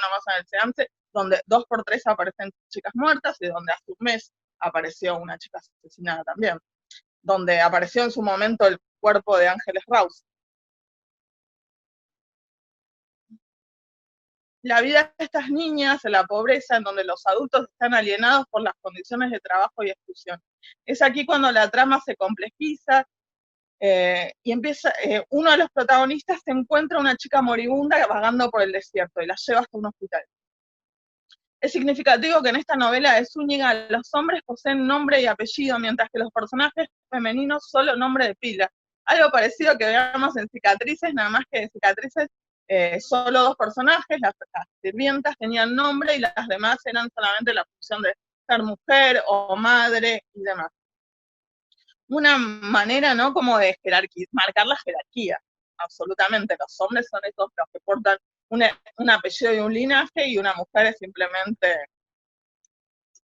nomás en el seance, donde 2 por 3 aparecen chicas muertas y donde hace un mes apareció una chica asesinada también, donde apareció en su momento el cuerpo de Ángeles Rouse. La vida de estas niñas en la pobreza, en donde los adultos están alienados por las condiciones de trabajo y exclusión. Es aquí cuando la trama se complejiza y empieza, uno de los protagonistas se encuentra una chica moribunda vagando por el desierto y la lleva hasta un hospital. Es significativo que en esta novela de Zúñiga los hombres poseen nombre y apellido, mientras que los personajes femeninos solo nombre de pila. Algo parecido que veamos en Cicatrices, nada más que en Cicatrices solo 2 personajes, las sirvientas tenían nombre y las demás eran solamente la función de ser mujer o madre y demás. Una manera, ¿no? Como de marcar la jerarquía, absolutamente. Los hombres son esos los que portan un apellido y un linaje, y una mujer es simplemente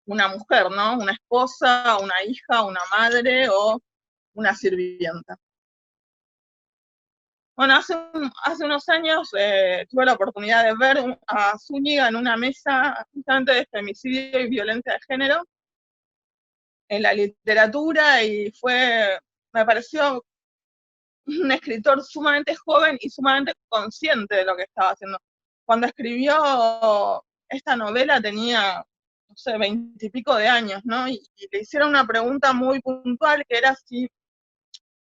una mujer, ¿no? Una esposa, una hija, una madre o una sirvienta. Bueno, hace unos años tuve la oportunidad de ver a Zúñiga en una mesa justamente de femicidio y violencia de género en la literatura, y me pareció un escritor sumamente joven y sumamente consciente de lo que estaba haciendo. Cuando escribió esta novela tenía, no sé, 20 y pico de años, ¿no? Y le hicieron una pregunta muy puntual, que era si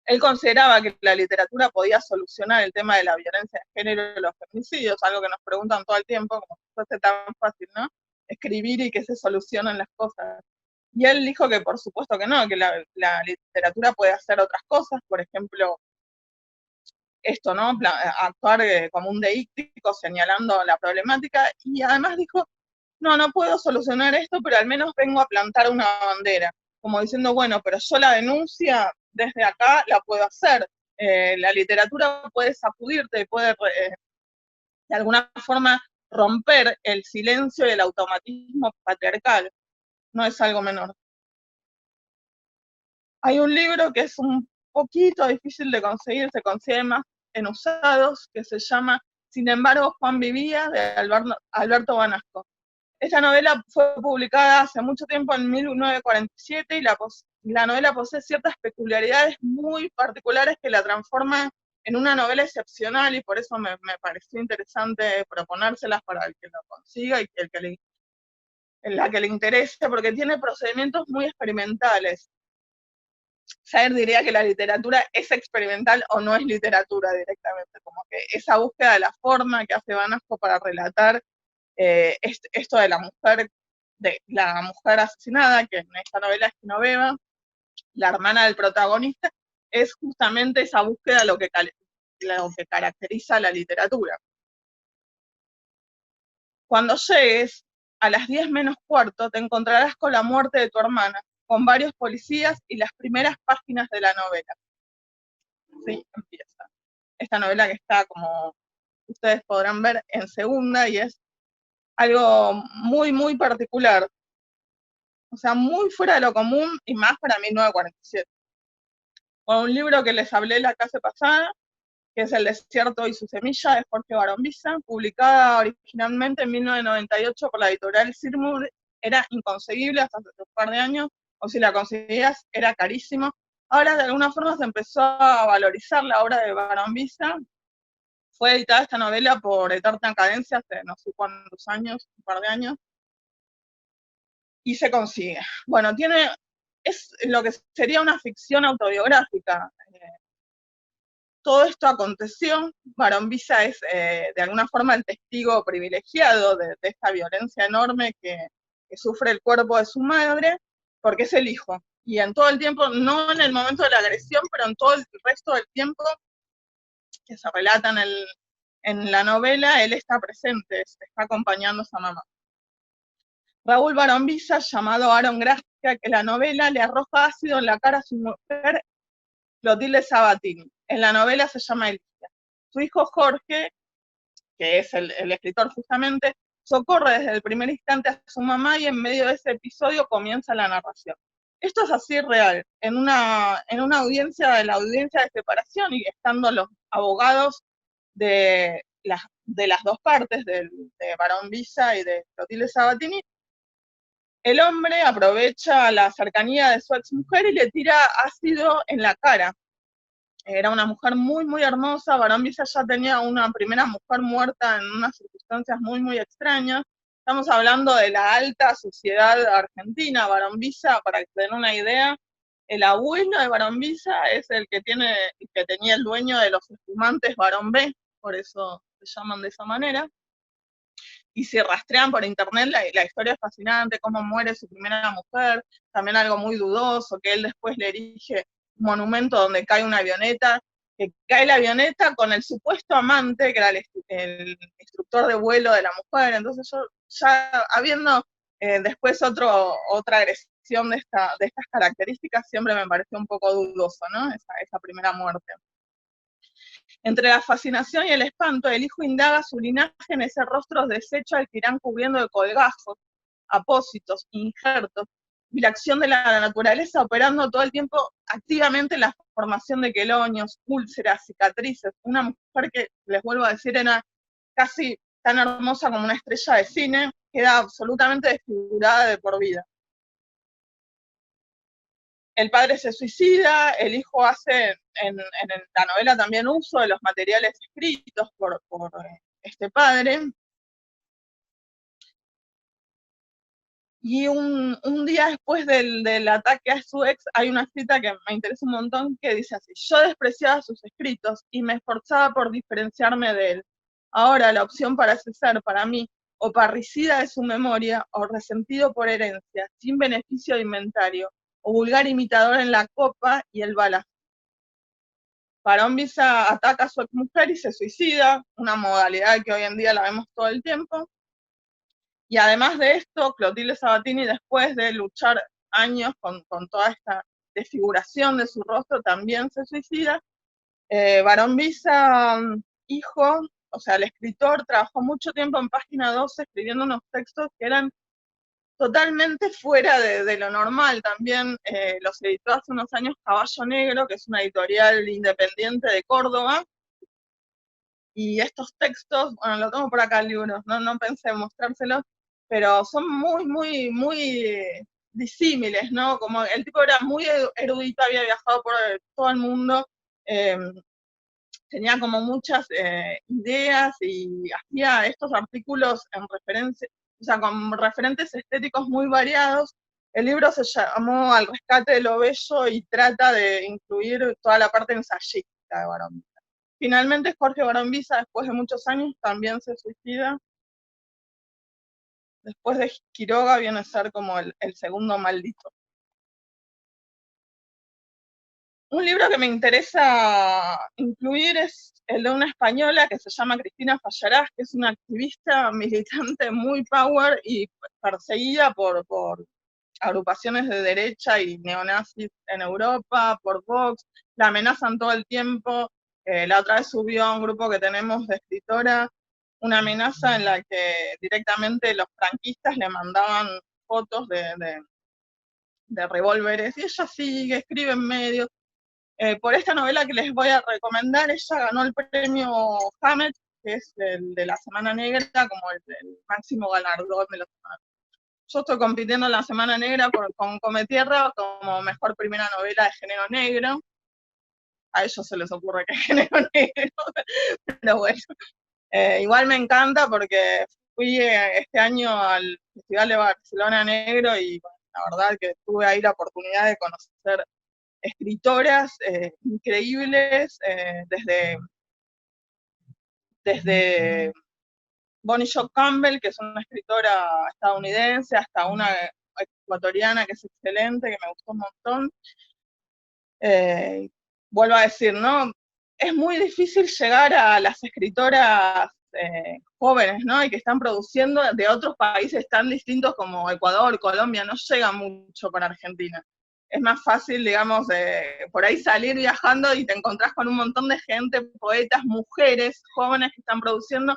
él consideraba que la literatura podía solucionar el tema de la violencia de género y los feminicidios, algo que nos preguntan todo el tiempo, como si fuese tan fácil, ¿no? Escribir y que se solucionen las cosas. Y él dijo que por supuesto que no, que la literatura puede hacer otras cosas, por ejemplo, esto, ¿no? Actuar como un deíctico señalando la problemática, y además dijo, no puedo solucionar esto, pero al menos vengo a plantar una bandera, como diciendo, bueno, pero yo la denuncia desde acá la puedo hacer, la literatura puede sacudirte, puede de alguna forma romper el silencio y el automatismo patriarcal, no es algo menor. Hay un libro que es un poquito difícil de conseguir, se consigue más en usados, que se llama Sin embargo, Juan vivía, de Alberto Banasco. Esta novela fue publicada hace mucho tiempo, en 1947, y la novela posee ciertas peculiaridades muy particulares que la transforman en una novela excepcional, y por eso me pareció interesante proponérselas para el que lo consiga y en la que le interese, porque tiene procedimientos muy experimentales. Saer diría que la literatura es experimental o no es literatura directamente, como que esa búsqueda de la forma que hace Banasco para relatar esto de la mujer asesinada, que en esta novela es Genoveva, la hermana del protagonista, es justamente esa búsqueda de lo que caracteriza la literatura. Cuando llegues, a las 10 menos cuarto, te encontrarás con la muerte de tu hermana, con varios policías y las primeras páginas de la novela. Sí, empieza. Esta novela que está, como ustedes podrán ver, en segunda, y es algo muy, muy particular. O sea, muy fuera de lo común, y más para 1947. Con un libro que les hablé la clase pasada, que es El desierto y su semilla, de Jorge Barombiza, publicada originalmente en 1998 por la editorial Sirmur. Era inconseguible hasta hace un par de años, o si la conseguías era carísimo. Ahora de alguna forma se empezó a valorizar la obra de Barombiza. Fue editada esta novela por Eterna Cadencia hace no sé cuántos años, un par de años, y se consigue. Bueno, es lo que sería una ficción autobiográfica. Todo esto aconteció, Barombiza es de alguna forma el testigo privilegiado de esta violencia enorme que sufre el cuerpo de su madre, porque es el hijo. Y en todo el tiempo, no en el momento de la agresión, pero en todo el resto del tiempo que se relata en la novela, él está presente, está acompañando a su mamá. Raúl Barombiza, llamado Aaron Gracia, que la novela le arroja ácido en la cara a su mujer, Clotilde Sabatini. En la novela se llama Alicia. Su hijo Jorge, que es el escritor justamente, socorre desde el primer instante a su mamá, y en medio de ese episodio comienza la narración. Esto es así real. En una audiencia, de la audiencia de separación, y estando los abogados de de las dos partes, de Barón Visa y de Clotilde Sabatini, el hombre aprovecha la cercanía de su exmujer y le tira ácido en la cara. Era una mujer muy, muy hermosa. Barón Visa ya tenía una primera mujer muerta en unas circunstancias muy, muy extrañas. Estamos hablando de la alta sociedad argentina. Barón Visa, para que se den una idea, el abuelo de Barón Visa es el que tenía el dueño de los espumantes Barón B, por eso se llaman de esa manera. Y si rastrean por internet, la historia es fascinante, cómo muere su primera mujer, también algo muy dudoso, que él después le erige un monumento donde cae una avioneta, que cae la avioneta con el supuesto amante, que era el instructor de vuelo de la mujer. Entonces yo, ya habiendo después otra agresión de estas características, siempre me pareció un poco dudoso, ¿no? Esa primera muerte. Entre la fascinación y el espanto, el hijo indaga su linaje en ese rostro deshecho al que irán cubriendo de colgajos, apósitos, injertos, y la acción de la naturaleza operando todo el tiempo activamente en la formación de quelonios, úlceras, cicatrices. Una mujer que, les vuelvo a decir, era casi tan hermosa como una estrella de cine, queda absolutamente desfigurada de por vida. El padre se suicida, el hijo hace en la novela también uso de los materiales escritos por este padre. Y un día después del ataque a su ex, hay una cita que me interesa un montón que dice así: yo despreciaba sus escritos y me esforzaba por diferenciarme de él. Ahora la opción parece ser, para mí, o parricida de su memoria, o resentido por herencia, sin beneficio de inventario, o vulgar imitador en la copa y el balazo. Barón Visa ataca a su exmujer y se suicida, una modalidad que hoy en día la vemos todo el tiempo. Y además de esto, Clotilde Sabatini, después de luchar años con toda esta desfiguración de su rostro, también se suicida. Barón Visa, hijo, o sea, el escritor, trabajó mucho tiempo en Página 12 escribiendo unos textos que eran totalmente fuera de lo normal. También los editó hace unos años Caballo Negro, que es una editorial independiente de Córdoba, y estos textos, bueno, lo tengo por acá el libro, no pensé en mostrárselos, pero son muy, muy, muy disímiles, ¿no? Como el tipo era muy erudito, había viajado por todo el mundo, eh, tenía como muchas ideas y hacía estos artículos en referencia, o sea, con referentes estéticos muy variados. El libro se llamó Al rescate de lo bello y trata de incluir toda la parte ensayística de Barón. Finalmente Jorge Barón Visa, después de muchos años, también se suicida. Después de Quiroga viene a ser como el segundo maldito. Un libro que me interesa incluir es el de una española que se llama Cristina Fallarás, que es una activista militante muy power y perseguida por agrupaciones de derecha y neonazis en Europa, por Vox, la amenazan todo el tiempo. La otra vez subió a un grupo que tenemos de escritora una amenaza en la que directamente los franquistas le mandaban fotos de revólveres, y ella sigue, escribe en medios. Por esta novela que les voy a recomendar, ella ganó el premio Hammett, que es el de la Semana Negra, como el máximo galardón de la Semana. Yo estoy compitiendo en la Semana Negra con Cometierra como mejor primera novela de género negro. A ellos se les ocurre que es género negro, pero bueno. Igual me encanta porque fui este año al Festival de Barcelona Negro y bueno, la verdad que tuve ahí la oportunidad de conocer escritoras increíbles, desde Bonnie Jo Campbell, que es una escritora estadounidense, hasta una ecuatoriana que es excelente, que me gustó un montón. Vuelvo a decir, ¿no? Es muy difícil llegar a las escritoras jóvenes, ¿no? Y que están produciendo de otros países tan distintos como Ecuador, Colombia, no llega mucho para Argentina. Es más fácil, digamos, por ahí salir viajando y te encontrás con un montón de gente, poetas, mujeres, jóvenes que están produciendo,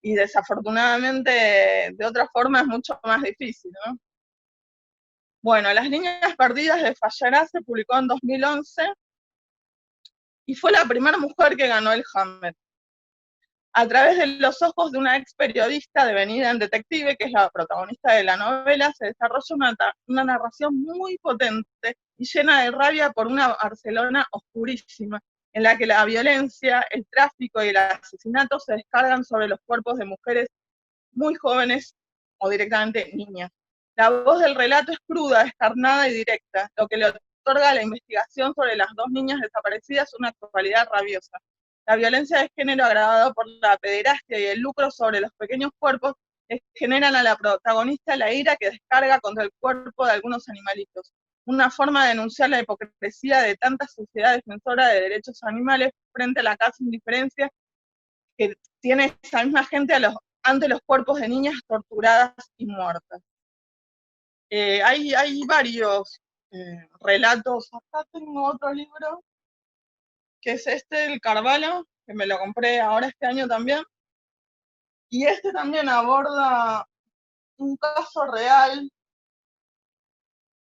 y desafortunadamente de otra forma es mucho más difícil, ¿no? Bueno, Las Niñas Perdidas de Fallarás se publicó en 2011 y fue la primera mujer que ganó el Hammett. A través de los ojos de una ex periodista devenida en detective, que es la protagonista de la novela, se desarrolla una narración muy potente y llena de rabia por una Barcelona oscurísima, en la que la violencia, el tráfico y el asesinato se descargan sobre los cuerpos de mujeres muy jóvenes o directamente niñas. La voz del relato es cruda, descarnada y directa, lo que le otorga a la investigación sobre las dos niñas desaparecidas una actualidad rabiosa. La violencia de género agravada por la pederastia y el lucro sobre los pequeños cuerpos generan a la protagonista la ira que descarga contra el cuerpo de algunos animalitos. Una forma de denunciar la hipocresía de tanta sociedad defensora de derechos animales frente a la casi indiferencia que tiene esa misma gente ante los cuerpos de niñas torturadas y muertas. Hay varios relatos. Acá tengo otro libro, que es el Carvalho, que me lo compré ahora este año también. Y este también aborda un caso real.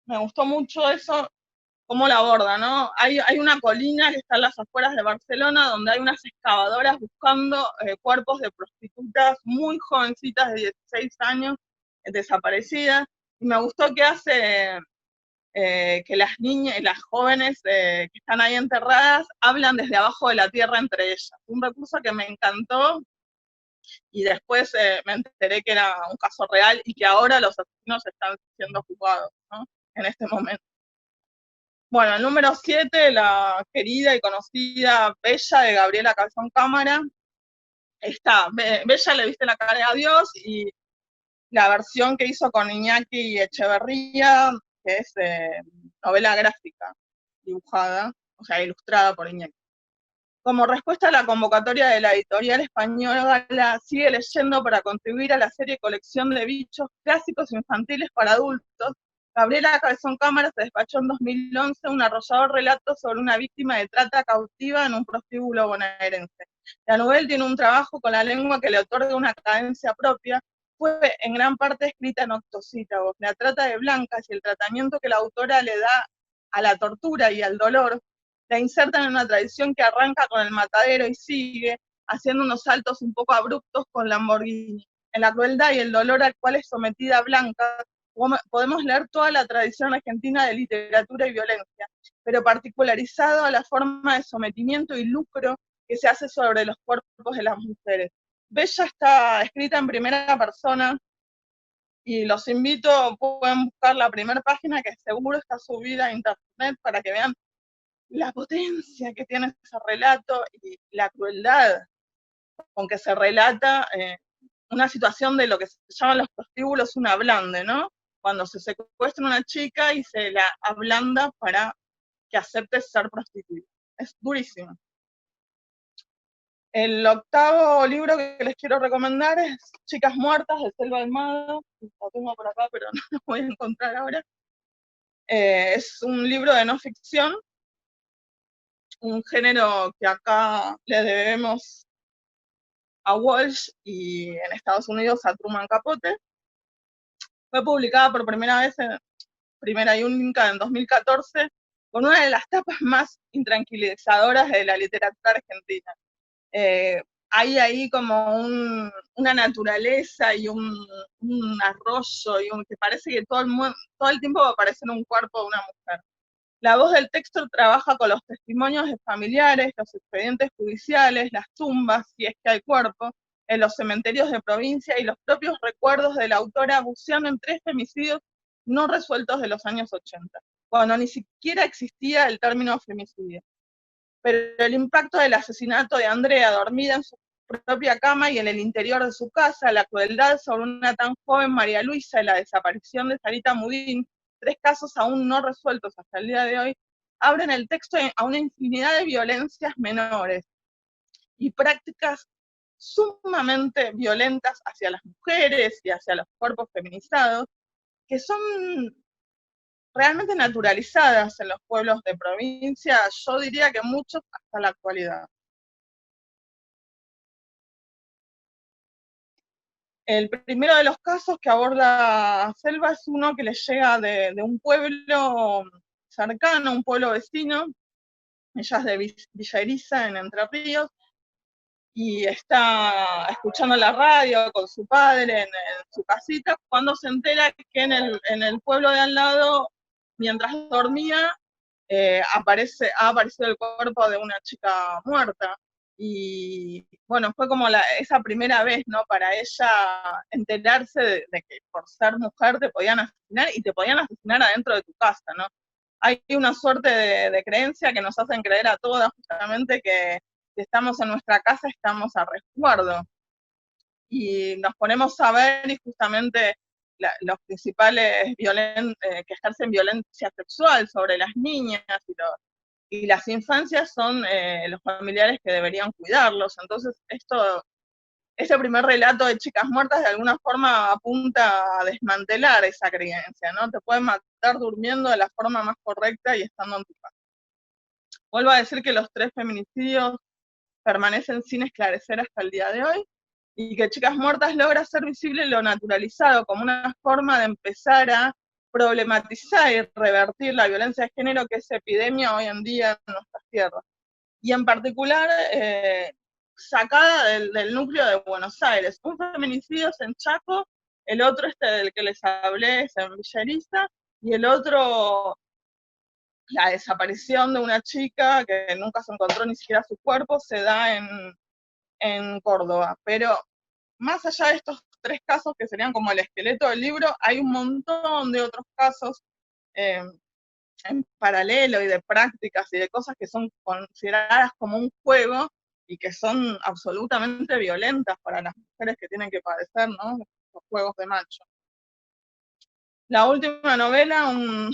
Me gustó mucho eso, cómo lo aborda, ¿no? Hay una colina que está en las afueras de Barcelona, donde hay unas excavadoras buscando cuerpos de prostitutas muy jovencitas de 16 años, desaparecidas. Y me gustó que hace que las niñas y las jóvenes que están ahí enterradas hablan desde abajo de la tierra entre ellas. Un recurso que me encantó y después me enteré que era un caso real y que ahora los asesinos están siendo juzgados, ¿no? En este momento. Bueno, el número 7, la querida y conocida Bella de Gabriela Calzón Cámara. Está, Bella le viste la cara a Dios y la versión que hizo con Iñaki Echeverría, que es novela gráfica, dibujada, o sea, ilustrada por Iñaki. Como respuesta a la convocatoria de la editorial española, Sigue Leyendo para contribuir a la serie colección de bichos clásicos infantiles para adultos, Gabriela Cabezón Cámara se despachó en 2011 un arrollador relato sobre una víctima de trata cautiva en un prostíbulo bonaerense. La novela tiene un trabajo con la lengua que le otorga una cadencia propia, fue en gran parte escrita en octosílabos. La trata de blancas y el tratamiento que la autora le da a la tortura y al dolor la insertan en una tradición que arranca con el matadero y sigue, haciendo unos saltos un poco abruptos con Lamborghini. En la crueldad y el dolor al cual es sometida Blanca, podemos leer toda la tradición argentina de literatura y violencia, pero particularizado a la forma de sometimiento y lucro que se hace sobre los cuerpos de las mujeres. Bella está escrita en primera persona y los invito, pueden buscar la primera página que seguro está subida a internet para que vean la potencia que tiene ese relato y la crueldad con que se relata una situación de lo que se llaman los prostíbulos, un ablande, ¿no? Cuando se secuestra una chica y se la ablanda para que acepte ser prostituida. Es durísimo. El octavo libro que les quiero recomendar es Chicas Muertas, de Selva Almada. Lo tengo por acá, pero no lo voy a encontrar ahora. Es un libro de no ficción, un género que acá le debemos a Walsh y en Estados Unidos a Truman Capote. Fue publicada por primera y única en 2014, con una de las tapas más intranquilizadoras de la literatura argentina. Hay ahí como una naturaleza y un arroyo, que parece que todo el tiempo va a aparecer un cuerpo de una mujer. La voz del texto trabaja con los testimonios de familiares, los expedientes judiciales, las tumbas, si es que hay cuerpo, en los cementerios de provincia y los propios recuerdos de la autora buceando en 3 femicidios no resueltos de los años 80, cuando ni siquiera existía el término femicidio. Pero el impacto del asesinato de Andrea, dormida en su propia cama y en el interior de su casa, la crueldad sobre una tan joven María Luisa y la desaparición de Sarita Mudín, 3 casos aún no resueltos hasta el día de hoy, abren el texto a una infinidad de violencias menores y prácticas sumamente violentas hacia las mujeres y hacia los cuerpos feminizados, que son realmente naturalizadas en los pueblos de provincia, yo diría que muchos hasta la actualidad. El primero de los casos que aborda Selva es uno que le llega de un pueblo cercano, un pueblo vecino, ella es de Villa Eriza, en Entre Ríos, y está escuchando la radio con su padre en su casita, cuando se entera que en el pueblo de al lado, mientras dormía, ha aparecido el cuerpo de una chica muerta. Y bueno, fue como esa primera vez, ¿no? Para ella enterarse de que por ser mujer te podían asesinar y te podían asesinar adentro de tu casa, ¿no? Hay una suerte de creencia que nos hacen creer a todas justamente que si estamos en nuestra casa estamos a resguardo. Y nos ponemos a ver y justamente los principales que ejercen violencia sexual sobre las niñas y las infancias son los familiares que deberían cuidarlos. Entonces, ese primer relato de Chicas Muertas de alguna forma apunta a desmantelar esa creencia, ¿no? Te pueden matar durmiendo de la forma más correcta y estando en tu casa. Vuelvo a decir que los 3 feminicidios permanecen sin esclarecer hasta el día de hoy, y que Chicas Muertas logra hacer visible lo naturalizado como una forma de empezar a problematizar y revertir la violencia de género que es epidemia hoy en día en nuestras tierras. Y en particular, sacada del núcleo de Buenos Aires. Un feminicidio es en Chaco, el otro del que les hablé es en Villa, y el otro, la desaparición de una chica que nunca se encontró ni siquiera su cuerpo, se da en Córdoba. Pero más allá de estos 3 casos que serían como el esqueleto del libro, hay un montón de otros casos eh, en paralelo y de prácticas y de cosas que son consideradas como un juego y que son absolutamente violentas para las mujeres que tienen que padecer, ¿no? Los juegos de macho. La última novela, un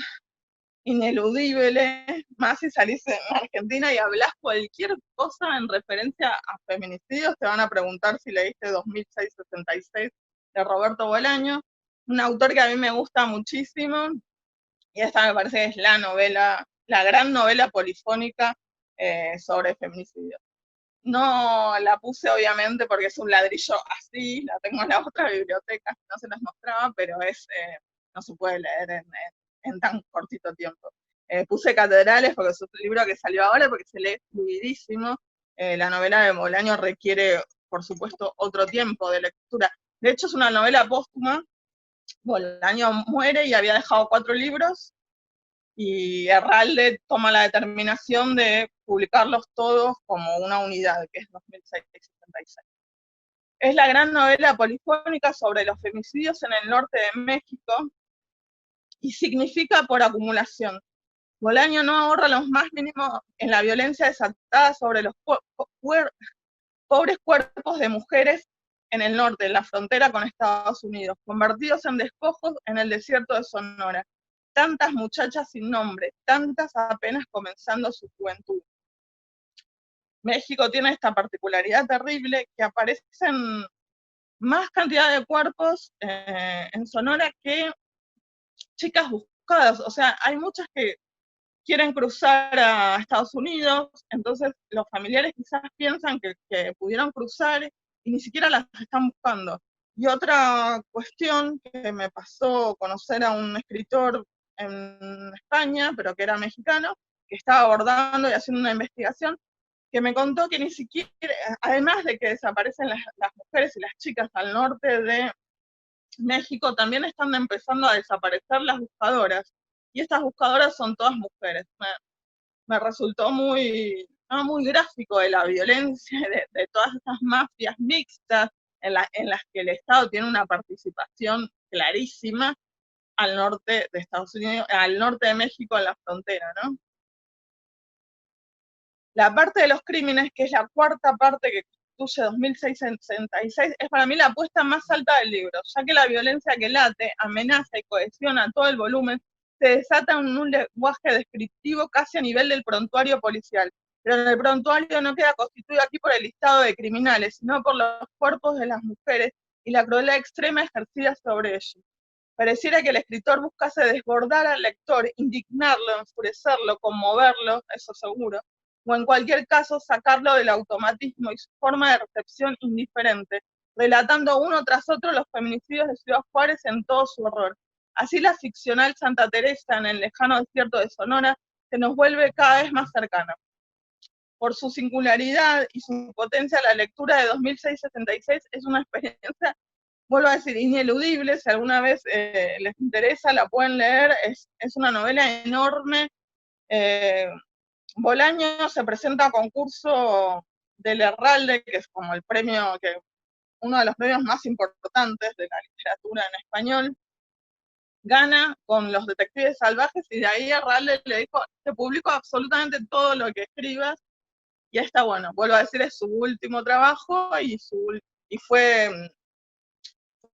ineludible, más si salís en Argentina y hablas cualquier cosa en referencia a feminicidios, te van a preguntar si leíste 2666 de Roberto Bolaño, un autor que a mí me gusta muchísimo, y esta me parece que es la gran novela polifónica sobre feminicidio. No la puse obviamente porque es un ladrillo así, la tengo en la otra biblioteca, no se las mostraba, pero no se puede leer en tan cortito tiempo. Puse Catedrales porque es un libro que salió ahora, porque se lee fluidísimo. La novela de Bolaño requiere, por supuesto, otro tiempo de lectura. De hecho, es una novela póstuma. Bolaño muere y había dejado 4 libros, y Herralde toma la determinación de publicarlos todos como una unidad, que es 2666. Es la gran novela polifónica sobre los femicidios en el norte de México y significa por acumulación. Bolaño no ahorra los más mínimos en la violencia desatada sobre los pobres cuerpos de mujeres en el norte, en la frontera con Estados Unidos, convertidos en despojos en el desierto de Sonora. Tantas muchachas sin nombre, tantas apenas comenzando su juventud. México tiene esta particularidad terrible que aparecen más cantidad de cuerpos en Sonora que chicas buscadas. O sea, hay muchas que quieren cruzar a Estados Unidos, entonces los familiares quizás piensan que pudieron cruzar y ni siquiera las están buscando. Y otra cuestión que me pasó conocer a un escritor en España, pero que era mexicano, que estaba abordando y haciendo una investigación, que me contó que ni siquiera, además de que desaparecen las mujeres y las chicas al norte de México, también están empezando a desaparecer las buscadoras, y estas buscadoras son todas mujeres. Me resultó muy gráfico de la violencia de todas estas mafias mixtas en las que el Estado tiene una participación clarísima al norte de Estados Unidos, al norte de México en la frontera, ¿no? La parte de los crímenes, que es la cuarta parte que constituye 2666, es para mí la apuesta más alta del libro, ya que la violencia que late, amenaza y cohesiona todo el volumen se desata en un lenguaje descriptivo casi a nivel del prontuario policial. Pero el prontuario no queda constituido aquí por el listado de criminales, sino por los cuerpos de las mujeres y la crueldad extrema ejercida sobre ellos. Pareciera que el escritor buscase desbordar al lector, indignarlo, enfurecerlo, conmoverlo, eso seguro, o en cualquier caso sacarlo del automatismo y su forma de recepción indiferente, relatando uno tras otro los feminicidios de Ciudad Juárez en todo su horror. Así la ficcional Santa Teresa en el lejano desierto de Sonora se nos vuelve cada vez más cercana. Por su singularidad y su potencia, la lectura de 2666 es una experiencia, vuelvo a decir, ineludible. Si alguna vez les interesa, la pueden leer. Es una novela enorme. Bolaño se presenta a concurso del Herralde, que es como el premio, uno de los premios más importantes de la literatura en español. Gana con Los Detectives Salvajes, y de ahí Herralde le dijo: te publico absolutamente todo lo que escribas. Y está bueno, vuelvo a decir, es su último trabajo, y fue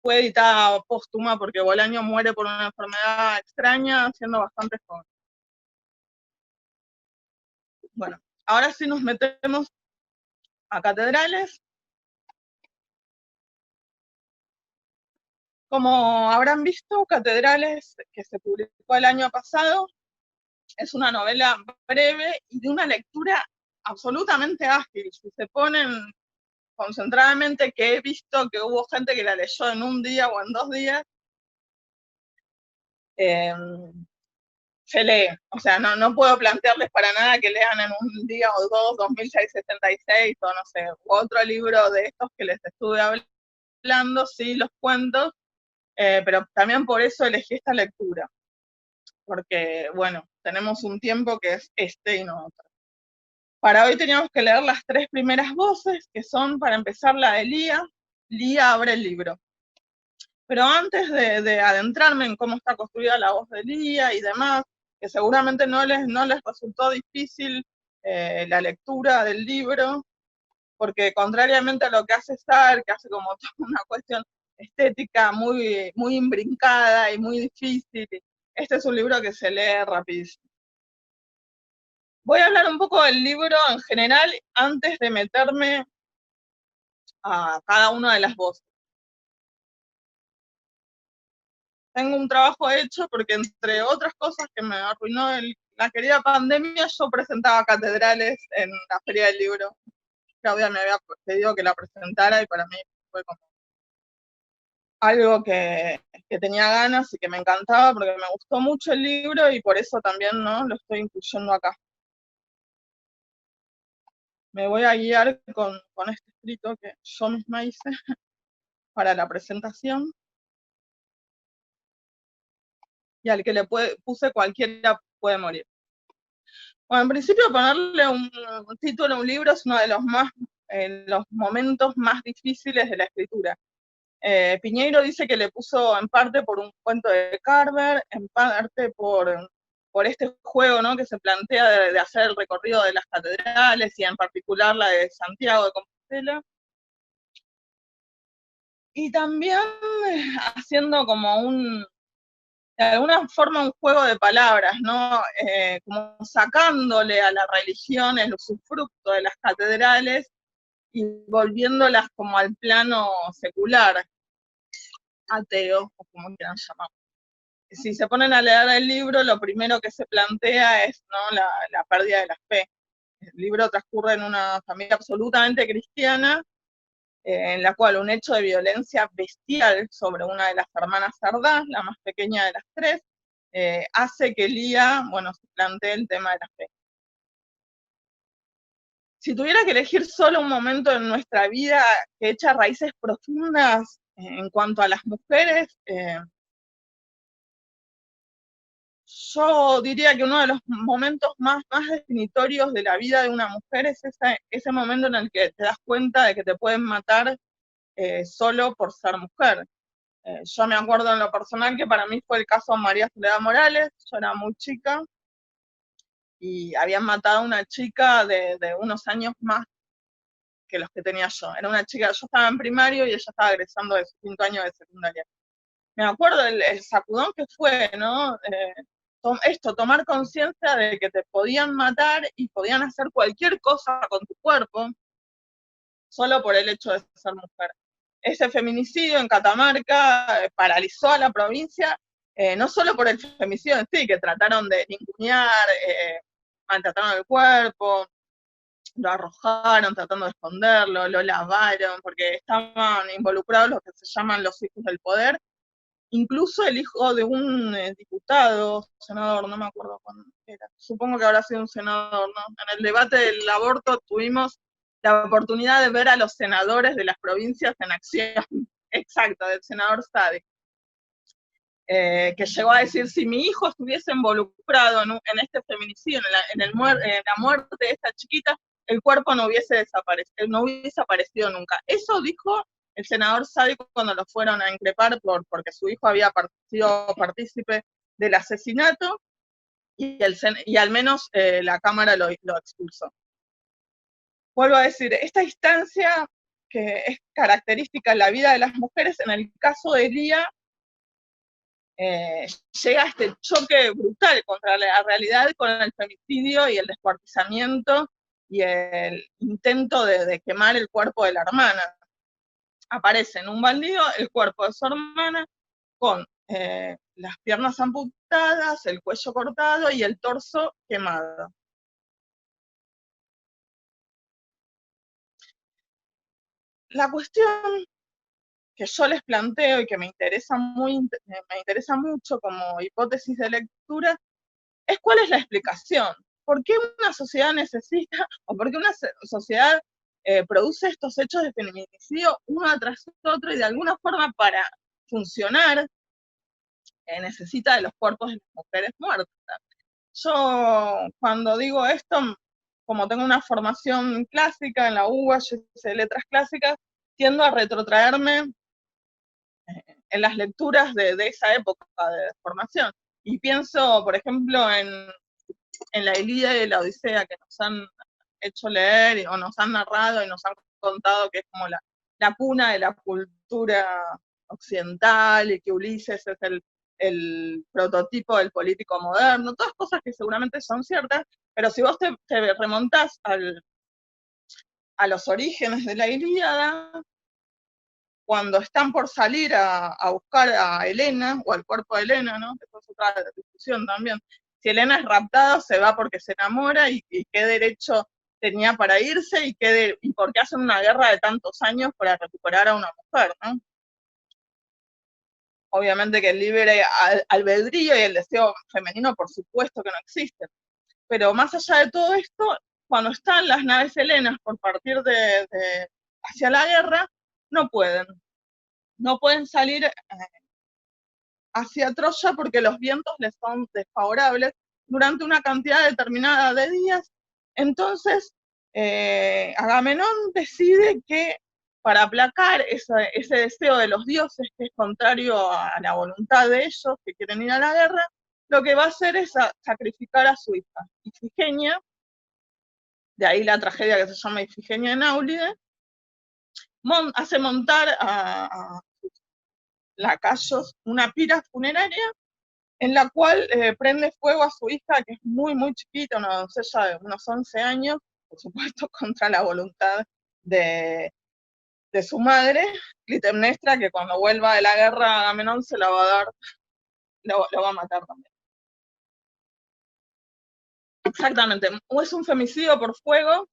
editada póstuma, porque Bolaño muere por una enfermedad extraña siendo bastante joven. Bueno, ahora sí nos metemos a Catedrales. Como habrán visto, Catedrales, que se publicó el año pasado, es una novela breve y de una lectura absolutamente ágil. Si se ponen concentradamente, que he visto que hubo gente que la leyó en un día o en 2 días, se lee. O sea, no puedo plantearles para nada que lean en un día o dos 2666 o no sé, u otro libro de estos que les estuve hablando, sí, los cuentos, pero también por eso elegí esta lectura, porque, bueno, tenemos un tiempo que es este y no otro. Para hoy teníamos que leer las 3 primeras voces, que son, para empezar, la de Lía. Lía abre el libro. Pero antes de adentrarme en cómo está construida la voz de Lía y demás, que seguramente no les resultó difícil la lectura del libro, porque contrariamente a lo que hace Sar, que hace como toda una cuestión estética muy, muy imbrincada y muy difícil, este es un libro que se lee rapidísimo. Voy a hablar un poco del libro en general antes de meterme a cada una de las voces. Tengo un trabajo hecho porque, entre otras cosas que me arruinó la querida pandemia, yo presentaba Catedrales en la Feria del Libro. Claudia me había pedido que la presentara y para mí fue como algo que tenía ganas y que me encantaba, porque me gustó mucho el libro y por eso también, ¿no?, lo estoy incluyendo acá. Me voy a guiar con este escrito que yo misma hice para la presentación, y al que le puse cualquiera puede morir. Bueno, en principio, ponerle un título a un libro es uno de los momentos más difíciles de la escritura. Piñeiro dice que le puso en parte por un cuento de Carver, en parte por este juego, ¿no?, que se plantea de hacer el recorrido de las catedrales, y en particular la de Santiago de Compostela. Y también haciendo como de alguna forma, un juego de palabras, ¿no? Como sacándole a la religión el usufructo de las catedrales y volviéndolas como al plano secular, ateo, o como quieran llamar. Si se ponen a leer el libro, lo primero que se plantea es, ¿no?, la pérdida de la fe. El libro transcurre en una familia absolutamente cristiana, en la cual un hecho de violencia bestial sobre una de las hermanas Sardá, la más pequeña de las 3, hace que Lía, bueno, se plantee el tema de la fe. Si tuviera que elegir solo un momento en nuestra vida que echa raíces profundas en cuanto a las mujeres, yo diría que uno de los momentos más definitorios de la vida de una mujer es ese momento en el que te das cuenta de que te pueden matar solo por ser mujer. Yo me acuerdo en lo personal que para mí fue el caso de María Soledad Morales. Yo era muy chica y habían matado a una chica de unos años más que los que tenía yo. Era una chica, yo estaba en primario y ella estaba egresando de su 5º año de secundaria. Me acuerdo el sacudón que fue, ¿no? Tomar conciencia de que te podían matar y podían hacer cualquier cosa con tu cuerpo solo por el hecho de ser mujer. Ese feminicidio en Catamarca paralizó a la provincia, no solo por el femicidio en sí, que trataron de ningunear, maltrataron el cuerpo, lo arrojaron tratando de esconderlo, lo lavaron, porque estaban involucrados los que se llaman los hijos del poder, incluso el hijo de un diputado, senador, no me acuerdo cuándo era, supongo que habrá sido un senador, ¿no? En el debate del aborto tuvimos la oportunidad de ver a los senadores de las provincias en acción, exacto, del senador Sadik, que llegó a decir, si mi hijo estuviese involucrado en este feminicidio, en la muerte de esta chiquita, el cuerpo no hubiese aparecido nunca. Eso dijo el senador Sadik cuando lo fueron a increpar porque su hijo había sido partícipe del asesinato y al menos la Cámara lo expulsó. Vuelvo a decir, esta instancia que es característica en la vida de las mujeres, en el caso de Lía, llega a este choque brutal contra la realidad con el femicidio y el descuartizamiento y el intento de quemar el cuerpo de la hermana. Aparece en un baldío el cuerpo de su hermana con las piernas amputadas, el cuello cortado y el torso quemado. La cuestión que yo les planteo y que me interesa mucho como hipótesis de lectura es cuál es la explicación. ¿Por qué una sociedad necesita, o por qué una sociedad produce estos hechos de feminicidio uno tras otro y de alguna forma para funcionar necesita de los cuerpos de las mujeres muertas? Yo cuando digo esto, como tengo una formación clásica en la UBA, yo hice letras clásicas, tiendo a retrotraerme en las lecturas de esa época de formación. Y pienso, por ejemplo, en la Ilíada y la Odisea que nos han hecho leer o nos han narrado y nos han contado que es como la cuna de la cultura occidental y que Ulises es el prototipo del político moderno, todas cosas que seguramente son ciertas, pero si vos te remontás a los orígenes de la Ilíada, cuando están por salir a buscar a Helena, o al cuerpo de Helena, ¿no? Eso es otra discusión también. Si Helena es raptada, se va porque se enamora, y qué derecho tenía para irse, y por qué hacen una guerra de tantos años para recuperar a una mujer, ¿no? Obviamente que el libre albedrío y el deseo femenino, por supuesto que no existen. Pero más allá de todo esto, cuando están las naves helenas por partir hacia la guerra, no pueden salir hacia Troya porque los vientos les son desfavorables durante una cantidad determinada de días. Entonces, Agamenón decide que para aplacar ese deseo de los dioses, que es contrario a la voluntad de ellos, que quieren ir a la guerra, lo que va a hacer es sacrificar a su hija, Ifigenia, de ahí la tragedia que se llama Ifigenia en Áulide, hace montar a lacayos una pira funeraria en la cual prende fuego a su hija, que es muy, muy chiquita, una doncella de unos 11 años, por supuesto, contra la voluntad de su madre, Clitemnestra, que cuando vuelva de la guerra Agamenón se la va a dar, lo va a matar también. Exactamente, es un femicidio por fuego,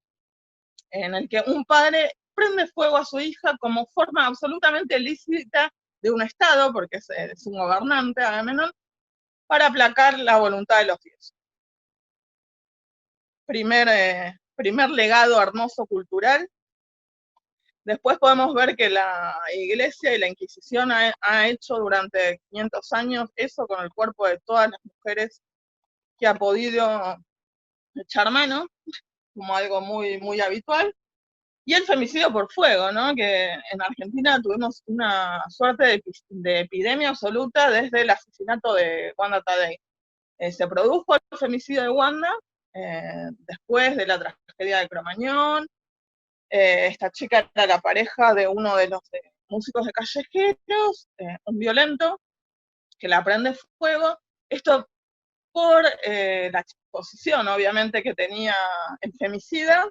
en el que un padre prende fuego a su hija como forma absolutamente lícita de un Estado, porque es un gobernante, Agamenón, para aplacar la voluntad de los dioses. Primer legado hermoso cultural. Después podemos ver que la Iglesia y la Inquisición ha hecho durante 500 años eso con el cuerpo de todas las mujeres que ha podido echar mano, como algo muy, muy habitual. Y el femicidio por fuego, ¿no? Que en Argentina tuvimos una suerte de epidemia absoluta desde el asesinato de Wanda Tadei. Se produjo el femicidio de Wanda después de la tragedia de Cromañón. Esta chica era la pareja de uno de los músicos de Callejeros, un violento, que la prende fuego. Esto por la exposición, obviamente, que tenía el femicida,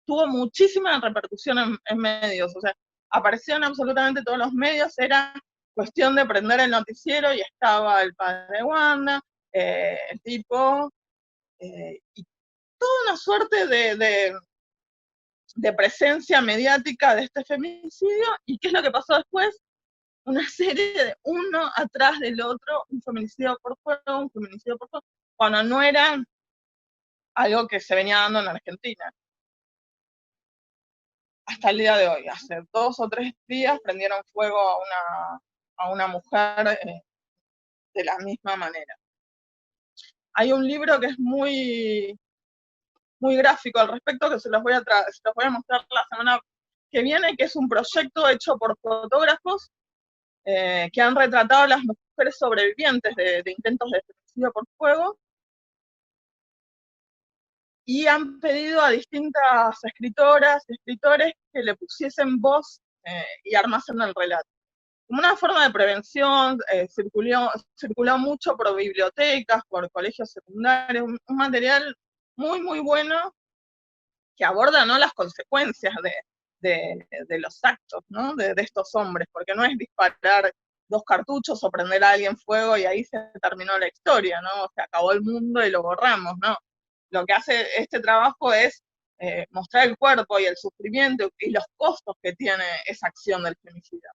tuvo muchísima repercusión en medios, o sea, apareció en absolutamente todos los medios, era cuestión de prender el noticiero y estaba el padre de Wanda, el tipo, y toda una suerte de presencia mediática de este femicidio. ¿Y qué es lo que pasó después? una serie de uno atrás del otro, un feminicidio por fuego, un feminicidio por fuego, cuando no era algo que se venía dando en Argentina. Hasta el día de hoy, hace 2 o 3 días prendieron fuego a una mujer de la misma manera. Hay un libro que es muy, muy gráfico al respecto, que se los voy a mostrar la semana que viene, que es un proyecto hecho por fotógrafos que han retratado a las mujeres sobrevivientes de intentos de feminicidio por fuego, y han pedido a distintas escritoras y escritores que le pusiesen voz y armasen el relato. Como una forma de prevención, circuló mucho por bibliotecas, por colegios secundarios, un material muy, muy bueno que aborda, ¿no?, las consecuencias de los actos, ¿no?, de estos hombres, porque no es disparar 2 cartuchos o prender a alguien fuego y ahí se terminó la historia, ¿no? Se acabó el mundo y lo borramos, ¿no? Lo que hace este trabajo es mostrar el cuerpo y el sufrimiento y los costos que tiene esa acción del femicidio.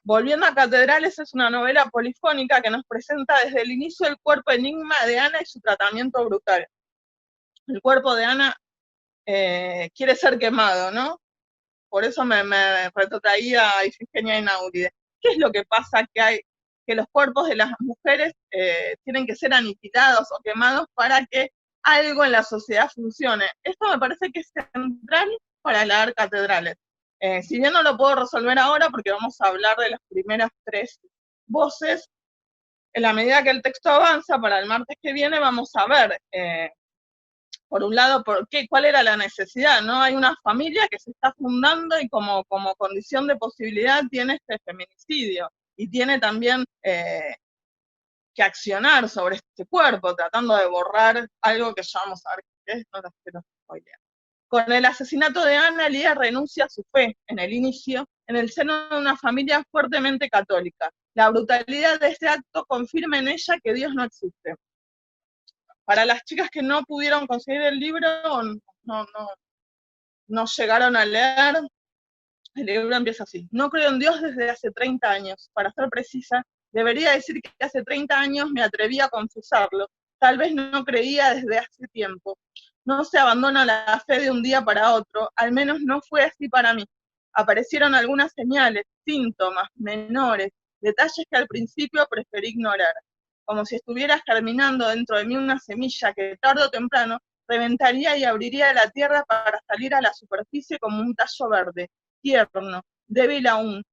Volviendo a Catedrales, es una novela polifónica que nos presenta desde el inicio el cuerpo enigma de Ana y su tratamiento brutal. El cuerpo de Ana quiere ser quemado, ¿no? Por eso me retrotraía a Ifigenia Einaudi. ¿Qué es lo que pasa? Que los cuerpos de las mujeres tienen que ser aniquilados o quemados para que algo en la sociedad funcione. Esto me parece que es central para leer Catedrales. Si bien no lo puedo resolver ahora, porque vamos a hablar de las primeras 3 voces, en la medida que el texto avanza, para el martes que viene vamos a ver, por un lado, cuál era la necesidad, ¿no? Hay una familia que se está fundando y como condición de posibilidad tiene este feminicidio, y tiene también que accionar sobre este cuerpo, tratando de borrar algo que ya vamos a ver qué es, no lo quiero spoilear. Con el asesinato de Ana, Lía renuncia a su fe en el inicio, en el seno de una familia fuertemente católica. La brutalidad de este acto confirma en ella que Dios no existe. Para las chicas que no pudieron conseguir el libro, no llegaron a leer, el libro empieza así: no creo en Dios desde hace 30 años. Para ser precisa, debería decir que hace 30 años me atreví a confesarlo. Tal vez no creía desde hace tiempo. No se abandona la fe de un día para otro, al menos no fue así para mí. Aparecieron algunas señales, síntomas menores, detalles que al principio preferí ignorar, como si estuviera germinando dentro de mí una semilla que tarde o temprano reventaría y abriría la tierra para salir a la superficie como un tallo verde, tierno, débil aún,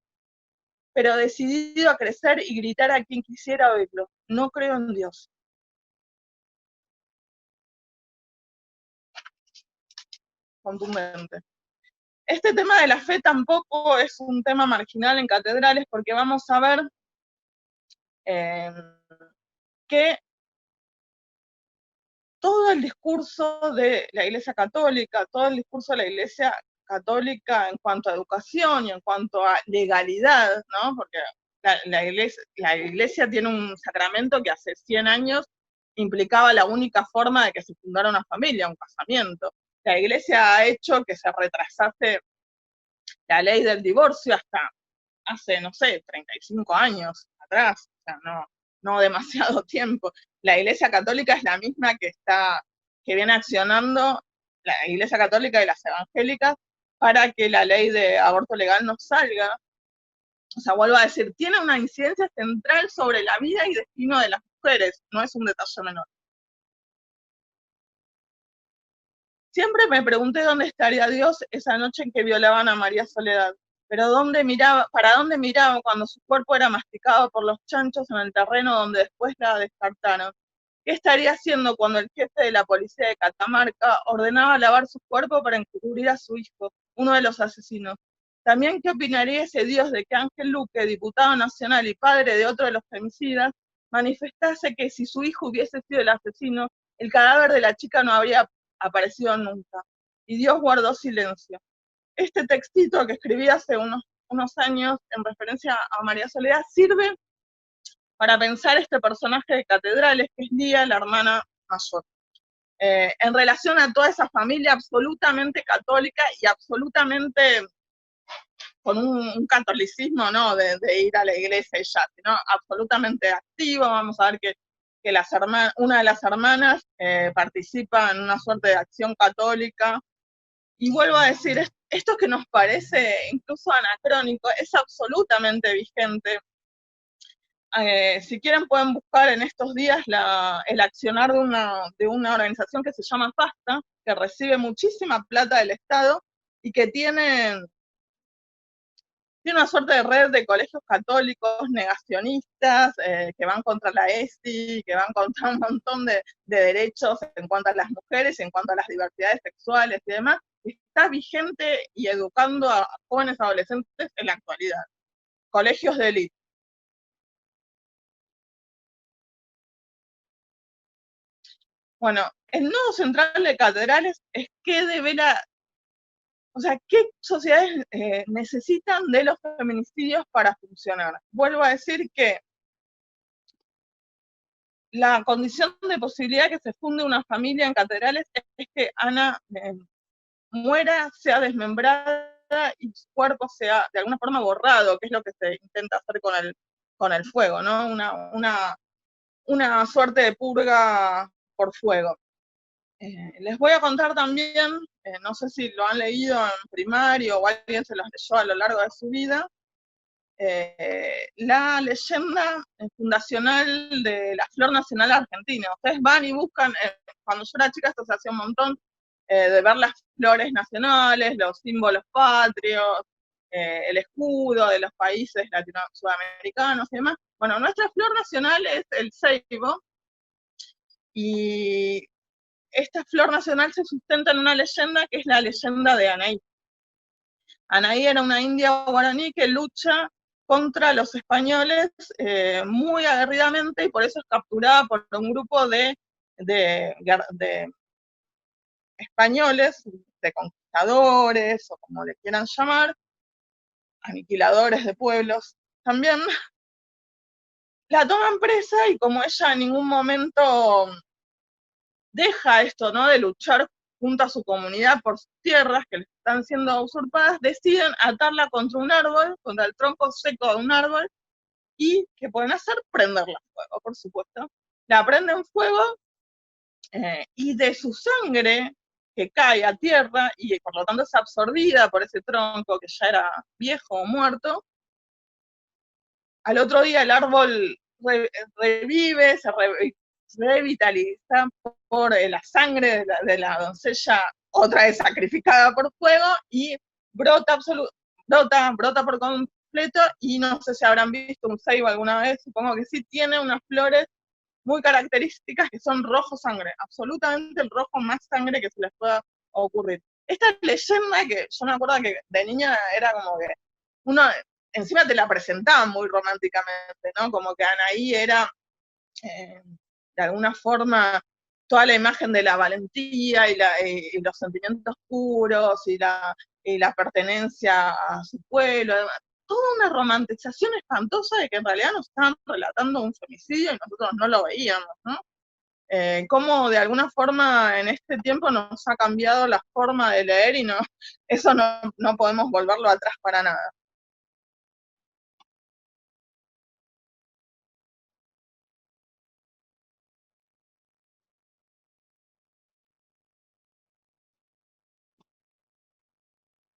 pero decidido a crecer y gritar a quien quisiera oírlo: no creo en Dios. Contundente. Este tema de la fe tampoco es un tema marginal en Catedrales, porque vamos a ver que todo el discurso de la Iglesia Católica, todo el discurso de la Iglesia Católica en cuanto a educación y en cuanto a legalidad, ¿no? Porque la iglesia tiene un sacramento que hace 100 años implicaba la única forma de que se fundara una familia, un casamiento. La Iglesia ha hecho que se retrasase la ley del divorcio hasta hace, no sé, 35 años atrás, o sea, no demasiado tiempo. La Iglesia Católica es la misma que viene accionando, la Iglesia Católica y las evangélicas, para que la ley de aborto legal no salga. O sea, vuelvo a decir, tiene una incidencia central sobre la vida y destino de las mujeres, no es un detalle menor. Siempre me pregunté dónde estaría Dios esa noche en que violaban a María Soledad, pero ¿para dónde miraba cuando su cuerpo era masticado por los chanchos en el terreno donde después la descartaron? ¿Qué estaría haciendo cuando el jefe de la policía de Catamarca ordenaba lavar su cuerpo para encubrir a su hijo, uno de los asesinos? También, ¿qué opinaría ese Dios de que Ángel Luque, diputado nacional y padre de otro de los femicidas, manifestase que si su hijo hubiese sido el asesino, el cadáver de la chica no habría aparecido nunca? Y Dios guardó silencio. Este textito que escribí hace unos años en referencia a María Soledad sirve para pensar este personaje de Catedrales, que es Lía, la hermana mayor, en relación a toda esa familia absolutamente católica y absolutamente con un catolicismo, ¿no? De ir a la iglesia y ya, sino absolutamente activo. Vamos a ver que una de las hermanas participa en una suerte de acción católica. Y vuelvo a decir, esto que nos parece incluso anacrónico es absolutamente vigente. Si quieren pueden buscar en estos días el accionar de una organización que se llama FASTA, que recibe muchísima plata del Estado y que tiene una suerte de red de colegios católicos negacionistas que van contra la ESI, que van contra un montón de derechos en cuanto a las mujeres, en cuanto a las diversidades sexuales y demás. Está vigente y educando a jóvenes adolescentes en la actualidad. Colegios de élite. Bueno, el nodo central de Catedrales es qué devela, o sea, qué sociedades necesitan de los feminicidios para funcionar. Vuelvo a decir que la condición de posibilidad que se funde una familia en Catedrales es que Ana muera, sea desmembrada y su cuerpo sea de alguna forma borrado, que es lo que se intenta hacer con el fuego, ¿no? Una suerte de purga por fuego. Les voy a contar también, no sé si lo han leído en primario o alguien se los leyó a lo largo de su vida, la leyenda fundacional de la Flor Nacional Argentina. Ustedes van y buscan, cuando yo era chica esto se hacía un montón, de ver las flores nacionales, los símbolos patrios, el escudo de los países sudamericanos y demás. Bueno, nuestra flor nacional es el ceibo, y esta flor nacional se sustenta en una leyenda que es la leyenda de Anaí. Anaí era una india guaraní que lucha contra los españoles muy aguerridamente y por eso es capturada por un grupo de españoles, de conquistadores o como le quieran llamar, aniquiladores de pueblos también. La toman presa y como ella en ningún momento deja esto, ¿no? De luchar junto a su comunidad por sus tierras que le están siendo usurpadas, deciden atarla contra un árbol, contra el tronco seco de un árbol, y ¿qué pueden hacer? Prenderla en fuego, por supuesto. La prenden fuego y de su sangre que cae a tierra y por lo tanto es absorbida por ese tronco que ya era viejo o muerto, al otro día el árbol revive, se revitaliza por la sangre de la doncella, otra vez sacrificada por fuego, y brota, brota por completo, y no sé si habrán visto un ceibo alguna vez, supongo que sí, tiene unas flores muy características que son rojo sangre, absolutamente el rojo más sangre que se les pueda ocurrir. Esta leyenda que yo me acuerdo que de niña era como que uno, encima te la presentaban muy románticamente, ¿no? Como que Anaí era, de alguna forma, toda la imagen de la valentía y los sentimientos puros y la pertenencia a su pueblo, toda una romantización espantosa de que en realidad nos estaban relatando un femicidio y nosotros no lo veíamos, ¿no? Cómo de alguna forma en este tiempo nos ha cambiado la forma de leer y eso no podemos volverlo atrás para nada.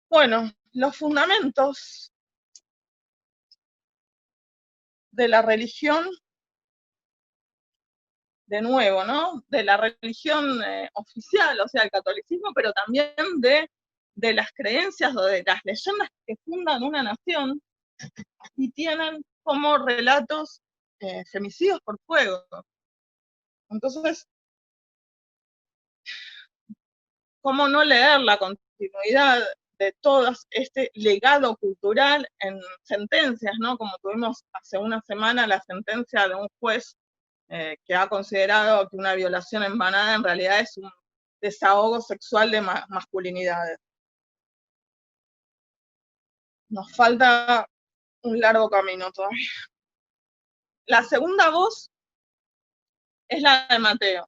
Bueno, los fundamentos de la religión, de nuevo, ¿no? De la religión oficial, o sea, el catolicismo, pero también de las creencias o de las leyendas que fundan una nación y tienen como relatos femicidios por fuego. Entonces, ¿cómo no leer la continuidad de todo este legado cultural en sentencias, ¿no? Como tuvimos hace una semana la sentencia de un juez que ha considerado que una violación en manada en realidad es un desahogo sexual de masculinidades. Nos falta un largo camino todavía. La segunda voz es la de Mateo.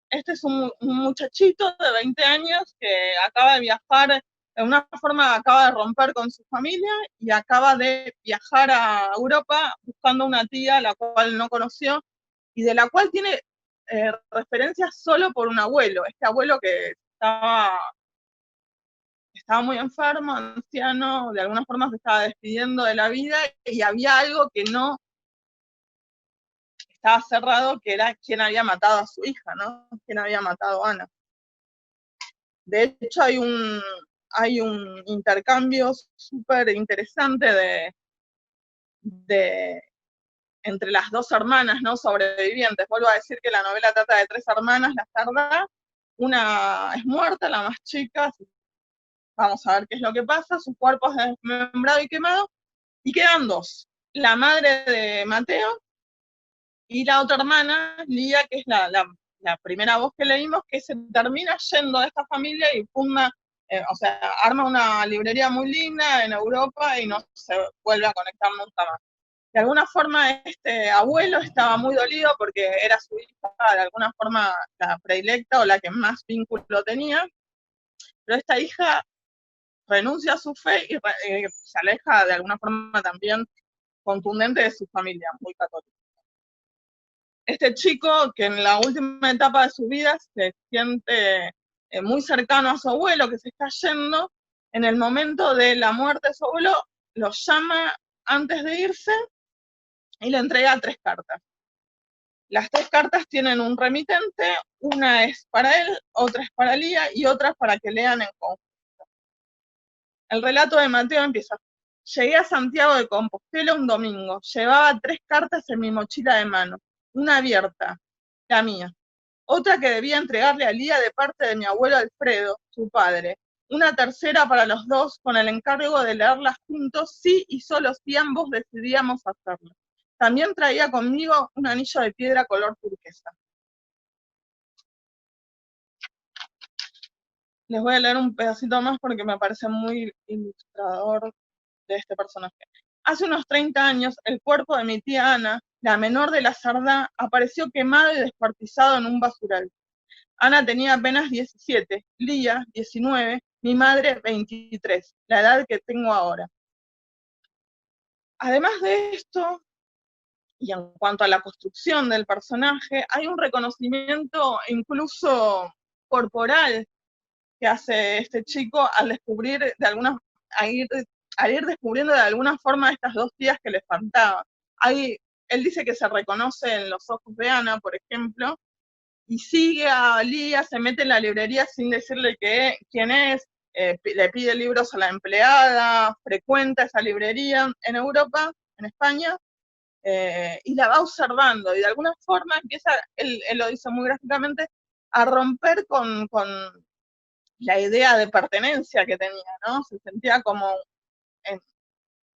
Este es un muchachito de 20 años que acaba de viajar de alguna forma acaba de romper con su familia y acaba de viajar a Europa buscando una tía la cual no conoció y de la cual tiene referencias solo por un abuelo, este abuelo que estaba muy enfermo, anciano, de alguna forma se estaba despidiendo de la vida y había algo que no estaba cerrado, que era quién había matado a su hija, ¿no? Quién había matado a Ana. De hecho, hay un intercambio súper interesante de, entre las dos hermanas, ¿no? Sobrevivientes. Vuelvo a decir que la novela trata de tres hermanas, la Sardá. Una es muerta, la más chica, vamos a ver qué es lo que pasa, su cuerpo es desmembrado y quemado, y quedan dos. La madre de Mateo y la otra hermana, Lía, que es la primera voz que leímos, que se termina yendo de esta familia y funda, o sea, arma una librería muy linda en Europa y no se vuelve a conectar nunca más. De alguna forma este abuelo estaba muy dolido porque era su hija, de alguna forma la predilecta o la que más vínculo tenía, pero esta hija renuncia a su fe y se aleja de alguna forma también contundente de su familia, muy católica. Este chico que en la última etapa de su vida se siente muy cercano a su abuelo que se está yendo, en el momento de la muerte de su abuelo, lo llama antes de irse y le entrega tres cartas. Las tres cartas tienen un remitente, una es para él, otra es para Lía y otra es para que lean en conjunto. El relato de Mateo empieza. Llegué a Santiago de Compostela un domingo. Llevaba tres cartas en mi mochila de mano. Una abierta, la mía. Otra que debía entregarle a Lía de parte de mi abuelo Alfredo, su padre. Una tercera para los dos con el encargo de leerlas juntos si y solo si ambos decidíamos hacerlo. También traía conmigo un anillo de piedra color turquesa. Les voy a leer un pedacito más porque me parece muy ilustrador de este personaje. Hace unos 30 años, el cuerpo de mi tía Ana, la menor de la Sardá, apareció quemado y descuartizado en un basural. Ana tenía apenas 17, Lía 19, mi madre 23, la edad que tengo ahora. Además de esto, y en cuanto a la construcción del personaje, hay un reconocimiento incluso corporal que hace este chico al descubrir de alguna, al ir descubriendo de alguna forma estas dos tías que le faltaban. Él dice que se reconoce en los ojos de Ana, por ejemplo, y sigue a Lía, se mete en la librería sin decirle quién es, le pide libros a la empleada, frecuenta esa librería en Europa, en España, y la va observando, y de alguna forma empieza, él lo dice muy gráficamente, a romper con la idea de pertenencia que tenía, ¿no? Se sentía como en,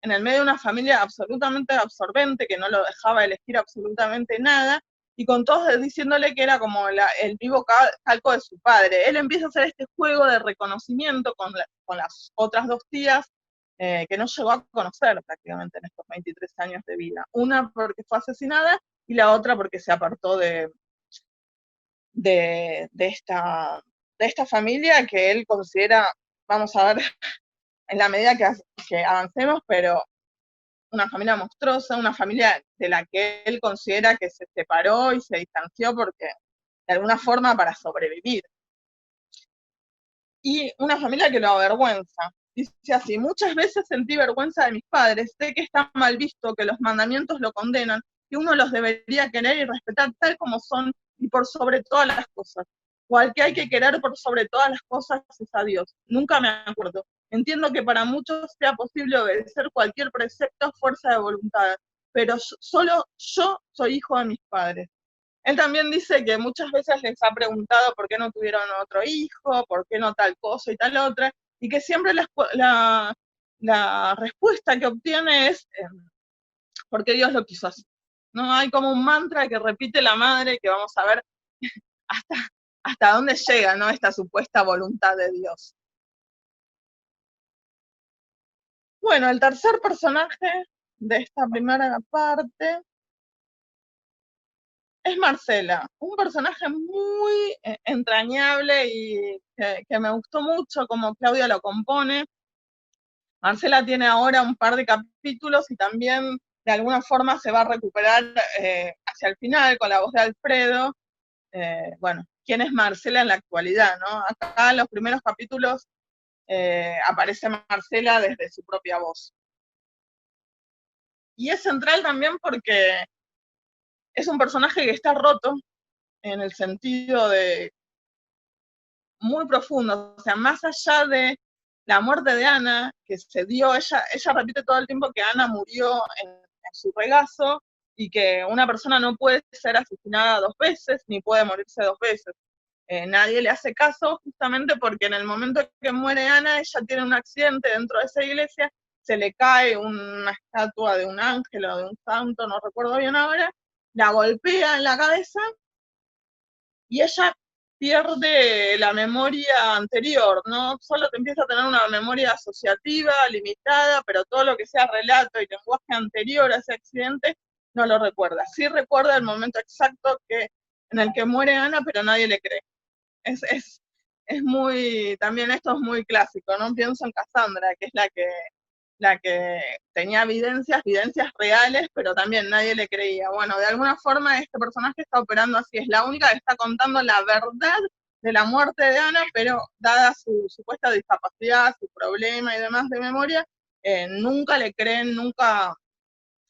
en el medio de una familia absolutamente absorbente, que no lo dejaba elegir absolutamente nada, y con todos diciéndole que era como el vivo calco de su padre. Él empieza a hacer este juego de reconocimiento con las otras dos tías, que no llegó a conocer prácticamente en estos 23 años de vida. Una porque fue asesinada y la otra porque se apartó de, de, esta, de esta familia que él considera, vamos a ver en la medida que avancemos, pero una familia monstruosa, una familia de la que él considera que se separó y se distanció porque de alguna forma para sobrevivir. Y una familia que lo avergüenza. Dice así, muchas veces sentí vergüenza de mis padres, sé que está mal visto, que los mandamientos lo condenan, que uno los debería querer y respetar tal como son y por sobre todas las cosas. O al que hay que querer por sobre todas las cosas es a Dios. Nunca me acuerdo. Entiendo que para muchos sea posible obedecer cualquier precepto a fuerza de voluntad, pero solo yo soy hijo de mis padres. Él también dice que muchas veces les ha preguntado por qué no tuvieron otro hijo, por qué no tal cosa y tal otra, y que siempre la respuesta que obtiene es porque Dios lo quiso así. ¿No? Hay como un mantra que repite la madre que vamos a ver hasta, hasta dónde llega, ¿no? Esta supuesta voluntad de Dios. Bueno, el tercer personaje de esta primera parte es Marcela, un personaje muy entrañable y que me gustó mucho como Claudia lo compone. Marcela tiene ahora un par de capítulos y también de alguna forma se va a recuperar hacia el final con la voz de Alfredo. Bueno, ¿quién es Marcela en la actualidad, no? Acá en los primeros capítulos aparece Marcela desde su propia voz. Y es central también porque es un personaje que está roto en el sentido de muy profundo, o sea, más allá de la muerte de Ana, que se dio, ella repite todo el tiempo que Ana murió en su regazo y que una persona no puede ser asesinada 2 veces, ni puede morirse 2 veces. Nadie le hace caso justamente porque en el momento que muere Ana, ella tiene un accidente dentro de esa iglesia, se le cae una estatua de un ángel o de un santo, no recuerdo bien ahora, la golpea en la cabeza y ella pierde la memoria anterior, ¿no? Solo te empieza a tener una memoria asociativa, limitada, pero todo lo que sea relato y lenguaje anterior a ese accidente no lo recuerda. Sí recuerda el momento exacto en el que muere Ana, pero nadie le cree. Es muy, también esto es muy clásico, ¿no? Pienso en Cassandra, que es la que tenía evidencias reales, pero también nadie le creía. Bueno, de alguna forma este personaje está operando así, es la única que está contando la verdad de la muerte de Ana, pero dada su supuesta discapacidad, su problema y demás de memoria, nunca le creen, nunca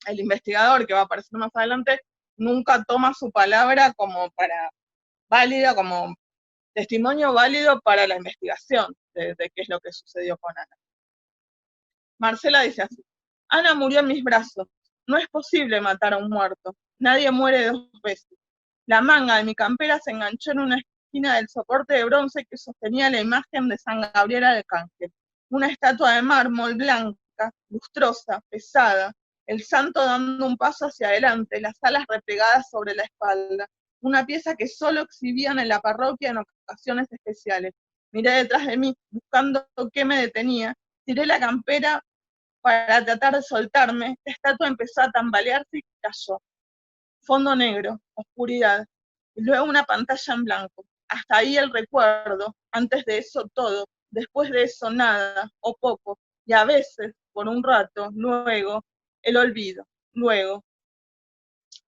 el investigador que va a aparecer más adelante, nunca toma su palabra como para válida, como testimonio válido para la investigación de qué es lo que sucedió con Ana. Marcela dice así: Ana murió en mis brazos. No es posible matar a un muerto. Nadie muere 2 veces. La manga de mi campera se enganchó en una esquina del soporte de bronce que sostenía la imagen de San Gabriel Arcángel. Una estatua de mármol blanca, lustrosa, pesada, el santo dando un paso hacia adelante, las alas replegadas sobre la espalda. Una pieza que solo exhibían en la parroquia en ocasiones especiales. Miré detrás de mí, buscando qué me detenía. Tiré la campera para tratar de soltarme. La estatua empezó a tambalearse y cayó. Fondo negro, oscuridad, y luego una pantalla en blanco. Hasta ahí el recuerdo, antes de eso todo, después de eso nada, o poco, y a veces, por un rato, luego, el olvido, luego.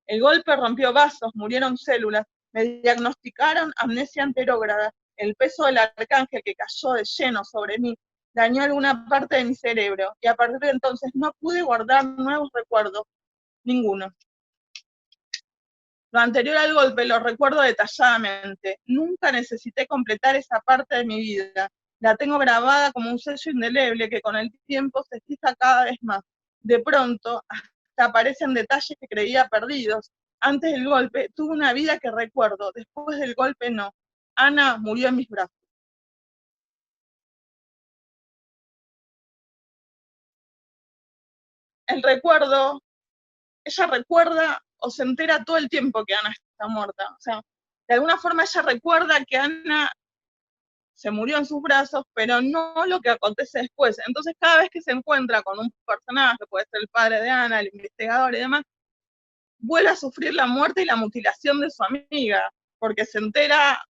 El golpe rompió vasos, murieron células, me diagnosticaron amnesia anterógrada, el peso del arcángel que cayó de lleno sobre mí dañó alguna parte de mi cerebro, y a partir de entonces no pude guardar nuevos recuerdos, ninguno. Lo anterior al golpe lo recuerdo detalladamente. Nunca necesité completar esa parte de mi vida. La tengo grabada como un sello indeleble que con el tiempo se fija cada vez más. De pronto, hasta aparecen detalles que creía perdidos. Antes del golpe, tuve una vida que recuerdo. Después del golpe, no. Ana murió en mis brazos. El recuerdo, ella recuerda o se entera todo el tiempo que Ana está muerta. O sea, de alguna forma ella recuerda que Ana se murió en sus brazos, pero no lo que acontece después. Entonces, cada vez que se encuentra con un personaje, puede ser el padre de Ana, el investigador y demás, vuelve a sufrir la muerte y la mutilación de su amiga, porque se entera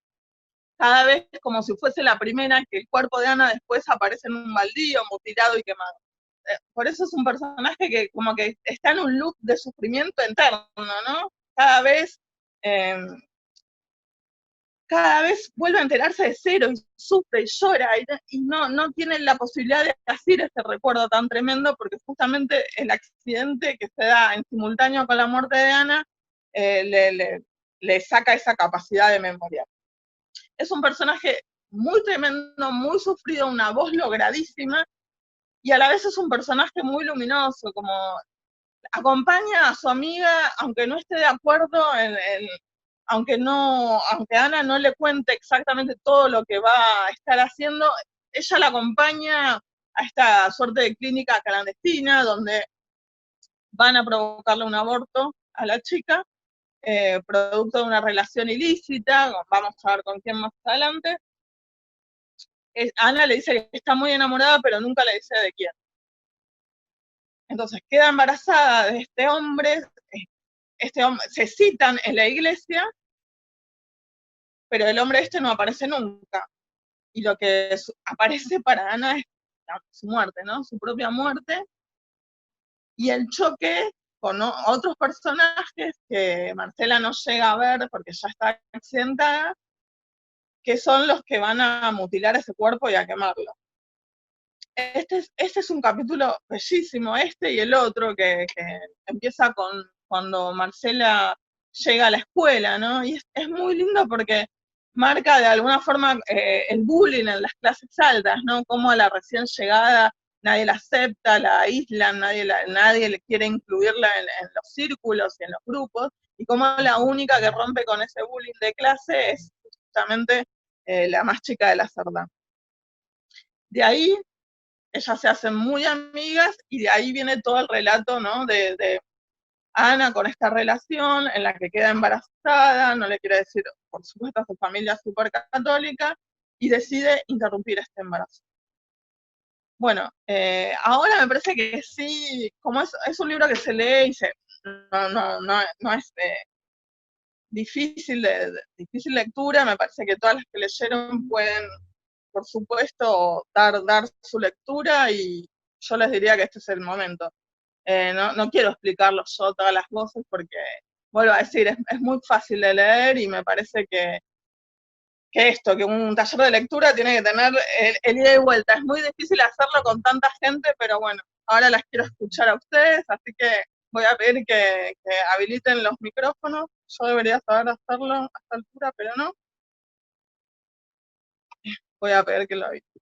cada vez como si fuese la primera que el cuerpo de Ana después aparece en un baldío, mutilado y quemado. Por eso es un personaje que como que está en un loop de sufrimiento eterno, ¿no? Eh, cada vez vuelve a enterarse de cero y sufre y llora y no tiene la posibilidad de hacer ese recuerdo tan tremendo porque justamente el accidente que se da en simultáneo con la muerte de Ana le saca esa capacidad de memoria. Es un personaje muy tremendo, muy sufrido, una voz logradísima y a la vez es un personaje muy luminoso, como acompaña a su amiga, aunque no esté de acuerdo aunque Ana no le cuente exactamente todo lo que va a estar haciendo, ella la acompaña a esta suerte de clínica clandestina donde van a provocarle un aborto a la chica, producto de una relación ilícita, vamos a ver con quién más adelante. Ana le dice que está muy enamorada, pero nunca le dice de quién. Entonces queda embarazada de este hombre, este hombre, se citan en la iglesia, pero el hombre este no aparece nunca. Y lo que aparece para Ana es su muerte, ¿no? Su propia muerte, y el choque con otros personajes que Marcela no llega a ver porque ya está accidentada, que son los que van a mutilar ese cuerpo y a quemarlo. Este es un capítulo bellísimo, este y el otro, que empieza con cuando Marcela llega a la escuela, ¿no? Y es muy lindo porque marca de alguna forma el bullying en las clases altas, ¿no? Como a la recién llegada nadie la acepta, la aíslan, nadie le quiere incluirla en los círculos y en los grupos, y como la única que rompe con ese bullying de clase es justamente la más chica de la cerda. De ahí ellas se hacen muy amigas y de ahí viene todo el relato, ¿no? De Ana con esta relación en la que queda embarazada, no le quiere decir, por supuesto, a su familia súper católica, y decide interrumpir este embarazo. Bueno, ahora me parece que sí, como es un libro que se lee y no es difícil lectura, me parece que todas las que leyeron pueden, por supuesto, dar su lectura, y yo les diría que este es el momento. No quiero explicarlo yo todas las voces porque, vuelvo a decir, es muy fácil de leer, y me parece que un taller de lectura tiene que tener el ida y vuelta. Es muy difícil hacerlo con tanta gente, pero bueno, ahora las quiero escuchar a ustedes, así que voy a pedir que habiliten los micrófonos. Yo debería saber hacerlo a esta altura, pero no. Voy a pedir que lo habiliten.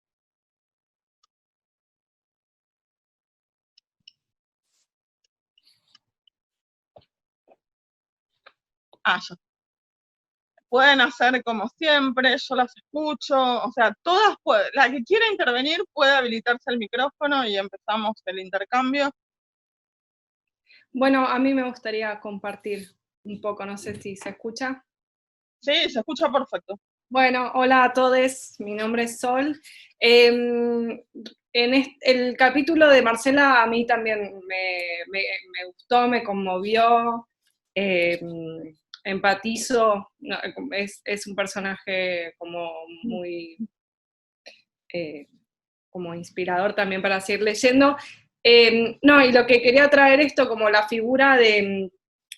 Ya. Pueden hacer como siempre, yo las escucho, o sea, todas pueden, la que quiera intervenir puede habilitarse el micrófono y empezamos el intercambio. Bueno, a mí me gustaría compartir un poco, no sé si se escucha. Sí, se escucha perfecto. Bueno, hola a todos, mi nombre es Sol. En el capítulo de Marcela a mí también me gustó, me conmovió, empatizo, no, es un personaje como muy como inspirador también para seguir leyendo. No, y lo que quería traer esto como la figura de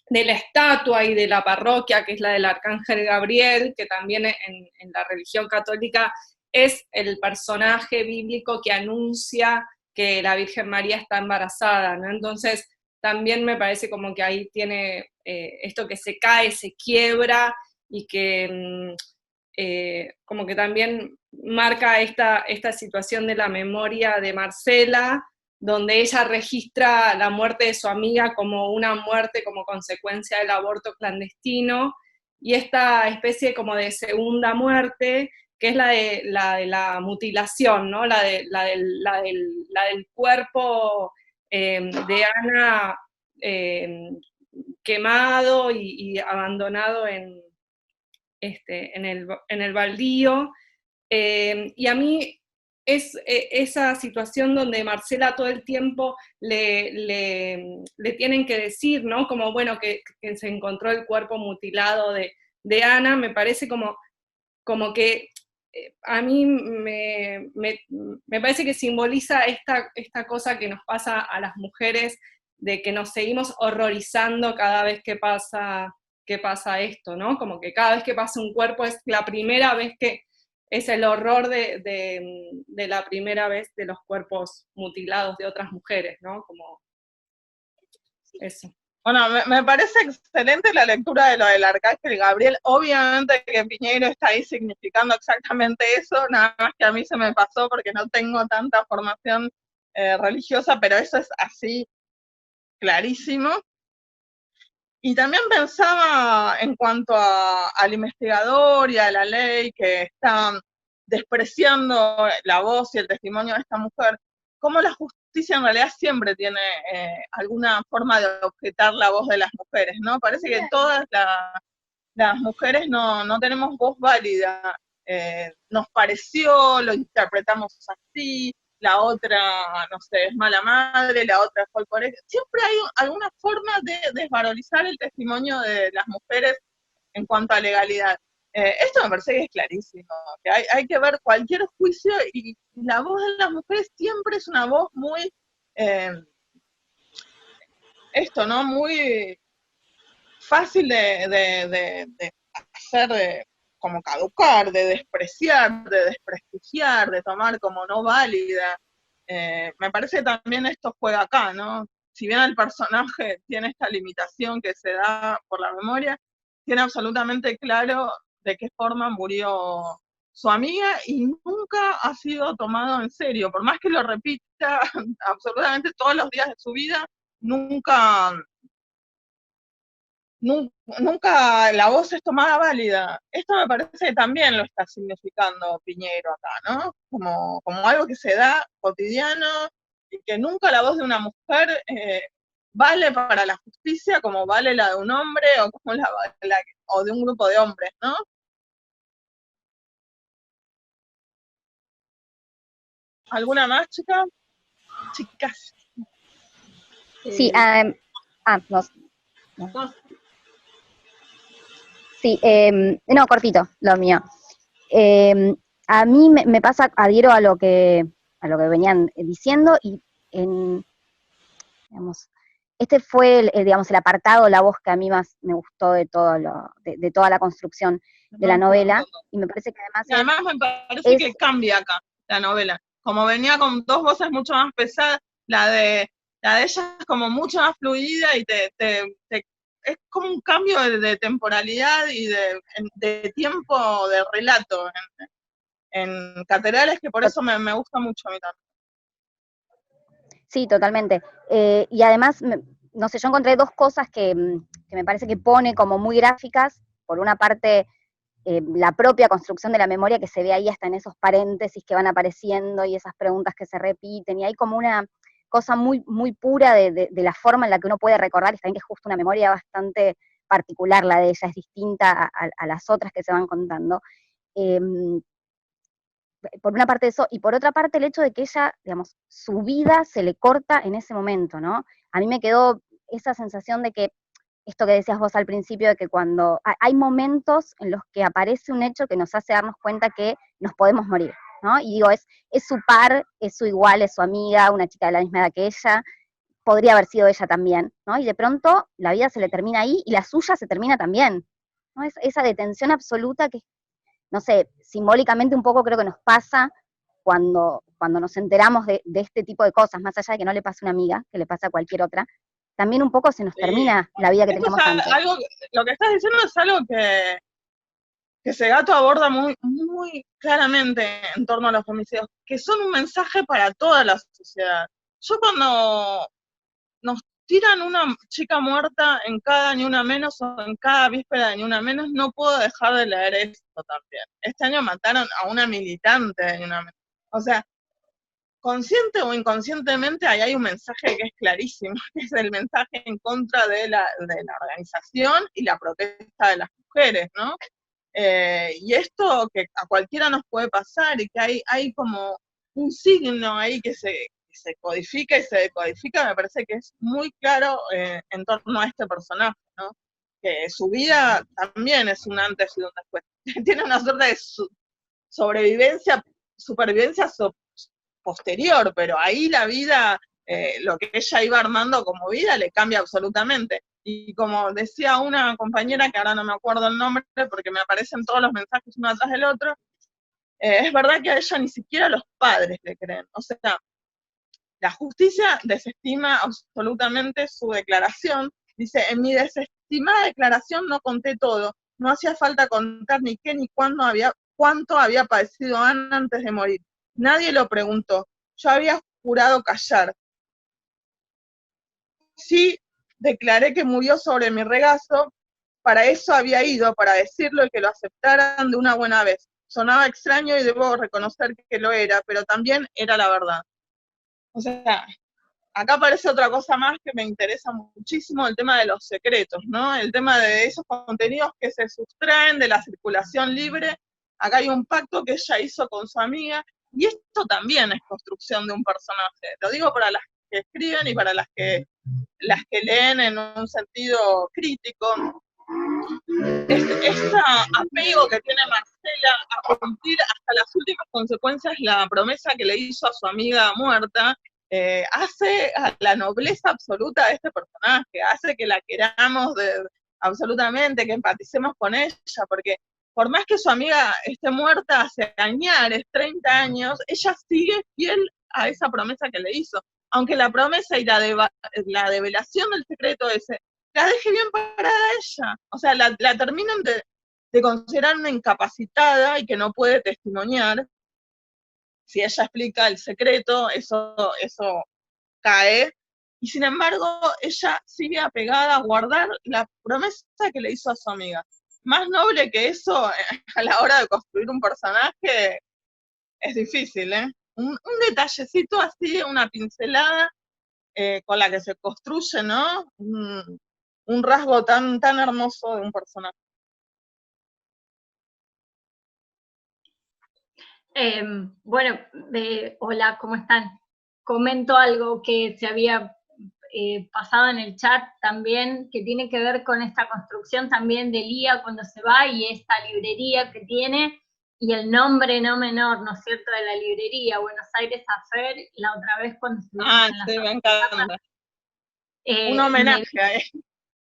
la estatua y de la parroquia, que es la del Arcángel Gabriel, que también en la religión católica es el personaje bíblico que anuncia que la Virgen María está embarazada, ¿no? Entonces, también me parece como que ahí tiene esto que se cae, se quiebra, y que como que también marca esta situación de la memoria de Marcela, donde ella registra la muerte de su amiga como una muerte como consecuencia del aborto clandestino, y esta especie como de segunda muerte, que es la de la mutilación, ¿no? La del cuerpo de Ana quemado y abandonado en el baldío. Y a mí es esa situación donde Marcela todo el tiempo le tienen que decir, ¿no? Como, bueno, que se encontró el cuerpo mutilado de Ana, me parece como que a mí me parece que simboliza esta cosa que nos pasa a las mujeres, de que nos seguimos horrorizando cada vez que pasa esto, ¿no? Como que cada vez que pasa un cuerpo es la primera vez que es el horror de la primera vez de los cuerpos mutilados de otras mujeres, ¿no? Como eso. Bueno, me parece excelente la lectura de lo del Arcángel Gabriel. Obviamente que Piñeiro está ahí significando exactamente eso, nada más que a mí se me pasó porque no tengo tanta formación religiosa, pero eso es así clarísimo. Y también pensaba en cuanto al investigador y a la ley que está despreciando la voz y el testimonio de esta mujer, cómo la justicia en realidad siempre tiene alguna forma de objetar la voz de las mujeres, ¿no? Parece que todas las mujeres no tenemos voz válida. Nos pareció, lo interpretamos así, la otra, no sé, es mala madre, la otra fue al colegio. Siempre hay alguna forma de desvalorizar el testimonio de las mujeres en cuanto a legalidad. Esto me parece que es clarísimo, que hay que ver cualquier juicio y la voz de las mujeres siempre es una voz muy, eh, esto, ¿no? Muy fácil de hacer, como caducar, de despreciar, de desprestigiar, de tomar como no válida. Me parece que también esto juega acá, ¿no? Si bien el personaje tiene esta limitación que se da por la memoria, tiene absolutamente claro de qué forma murió su amiga y nunca ha sido tomado en serio. Por más que lo repita absolutamente todos los días de su vida, nunca, nunca la voz es tomada válida. Esto me parece que también lo está significando Piñero acá, ¿no? Como algo que se da cotidiano y que nunca la voz de una mujer vale para la justicia como vale la de un hombre o como o de un grupo de hombres, ¿no? ¿Alguna más, chica? Chicas. Sí, no. Sí, no, cortito, lo mío. A mí me pasa, adhiero a lo que venían diciendo y digamos, este fue digamos, el apartado, la voz que a mí más me gustó de todo de toda la construcción de la novela, y me parece que además me parece que cambia acá la novela, como venía con dos voces mucho más pesadas, la de ella es como mucho más fluida y es como un cambio de temporalidad y de tiempo de relato en Catedrales, que por eso me gusta mucho a mí también. Sí, totalmente. Y además, no sé, yo encontré dos cosas que me parece que pone como muy gráficas. Por una parte, la propia construcción de la memoria que se ve ahí hasta en esos paréntesis que van apareciendo y esas preguntas que se repiten, y hay como una cosa muy, muy pura de la forma en la que uno puede recordar, y también que es justo una memoria bastante particular la de ella, es distinta a las otras que se van contando. Por una parte eso, y por otra parte el hecho de que ella, digamos, su vida se le corta en ese momento, ¿no? A mí me quedó esa sensación de que, esto que decías vos al principio, de que cuando hay momentos en los que aparece un hecho que nos hace darnos cuenta que nos podemos morir, ¿no? Y digo, es su par, es su igual, es su amiga, una chica de la misma edad que ella, podría haber sido ella también, ¿no? Y de pronto la vida se le termina ahí y la suya se termina también, ¿no? Es esa detención absoluta que, no sé, simbólicamente un poco creo que nos pasa cuando nos enteramos de este tipo de cosas, más allá de que no le pase a una amiga, que le pasa a cualquier otra, también un poco se nos termina la vida que teníamos antes. Lo que estás diciendo es algo que Segato aborda muy, muy claramente en torno a los femicidios, que son un mensaje para toda la sociedad. Yo cuando nos tiran una chica muerta en cada Ni Una Menos o en cada víspera de Ni Una Menos, no puedo dejar de leer esto también. Este año mataron a una militante de Ni Una Menos. O sea, consciente o inconscientemente, ahí hay un mensaje que es clarísimo, que es el mensaje en contra de la organización y la protesta de las mujeres, ¿no? Y esto que a cualquiera nos puede pasar y que hay como un signo ahí que se codifica y se decodifica, me parece que es muy claro en torno a este personaje, ¿no? Que su vida también es un antes y un después. Tiene una suerte de supervivencia posterior, pero ahí la vida, lo que ella iba armando como vida, le cambia absolutamente. Y como decía una compañera, que ahora no me acuerdo el nombre, porque me aparecen todos los mensajes uno atrás del otro, es verdad que a ella ni siquiera los padres le creen. O sea, la justicia desestima absolutamente su declaración. Dice, en mi desestimada declaración no conté todo. No hacía falta contar ni qué ni cuánto había padecido Ana antes de morir. Nadie lo preguntó. Yo había jurado callar. Sí, declaré que murió sobre mi regazo. Para eso había ido, para decirlo y que lo aceptaran de una buena vez. Sonaba extraño y debo reconocer que lo era, pero también era la verdad. O sea, acá aparece otra cosa más que me interesa muchísimo, el tema de los secretos, ¿no? El tema de esos contenidos que se sustraen de la circulación libre. Acá hay un pacto que ella hizo con su amiga Y esto también es construcción de un personaje. Lo digo para las que escriben y para las que leen en un sentido crítico. Este apego que tiene Marcela a cumplir hasta las últimas consecuencias la promesa que le hizo a su amiga muerta, hace a la nobleza absoluta de este personaje, hace que la queramos absolutamente, que empaticemos con ella, porque por más que su amiga esté muerta hace añares, 30 años, ella sigue fiel a esa promesa que le hizo, aunque la promesa y la develación del secreto ese la deje bien parada ella, o sea, la terminan de considerar una incapacitada y que no puede testimoniar. Si ella explica el secreto, eso cae, y sin embargo ella sigue apegada a guardar la promesa que le hizo a su amiga. Más noble que eso, a la hora de construir un personaje, es difícil, ¿eh? Un detallecito así, una pincelada con la que se construye, ¿no? Un rasgo tan hermoso de un personaje. Bueno, hola, ¿cómo están? Comento algo que se había pasado en el chat también, que tiene que ver con esta construcción también de Lía cuando se va y esta librería que tiene, y el nombre no menor, ¿no es cierto?, de la librería, Buenos Aires Affair, la otra vez cuando estuvimos en la sí, me encanta. Un homenaje a él.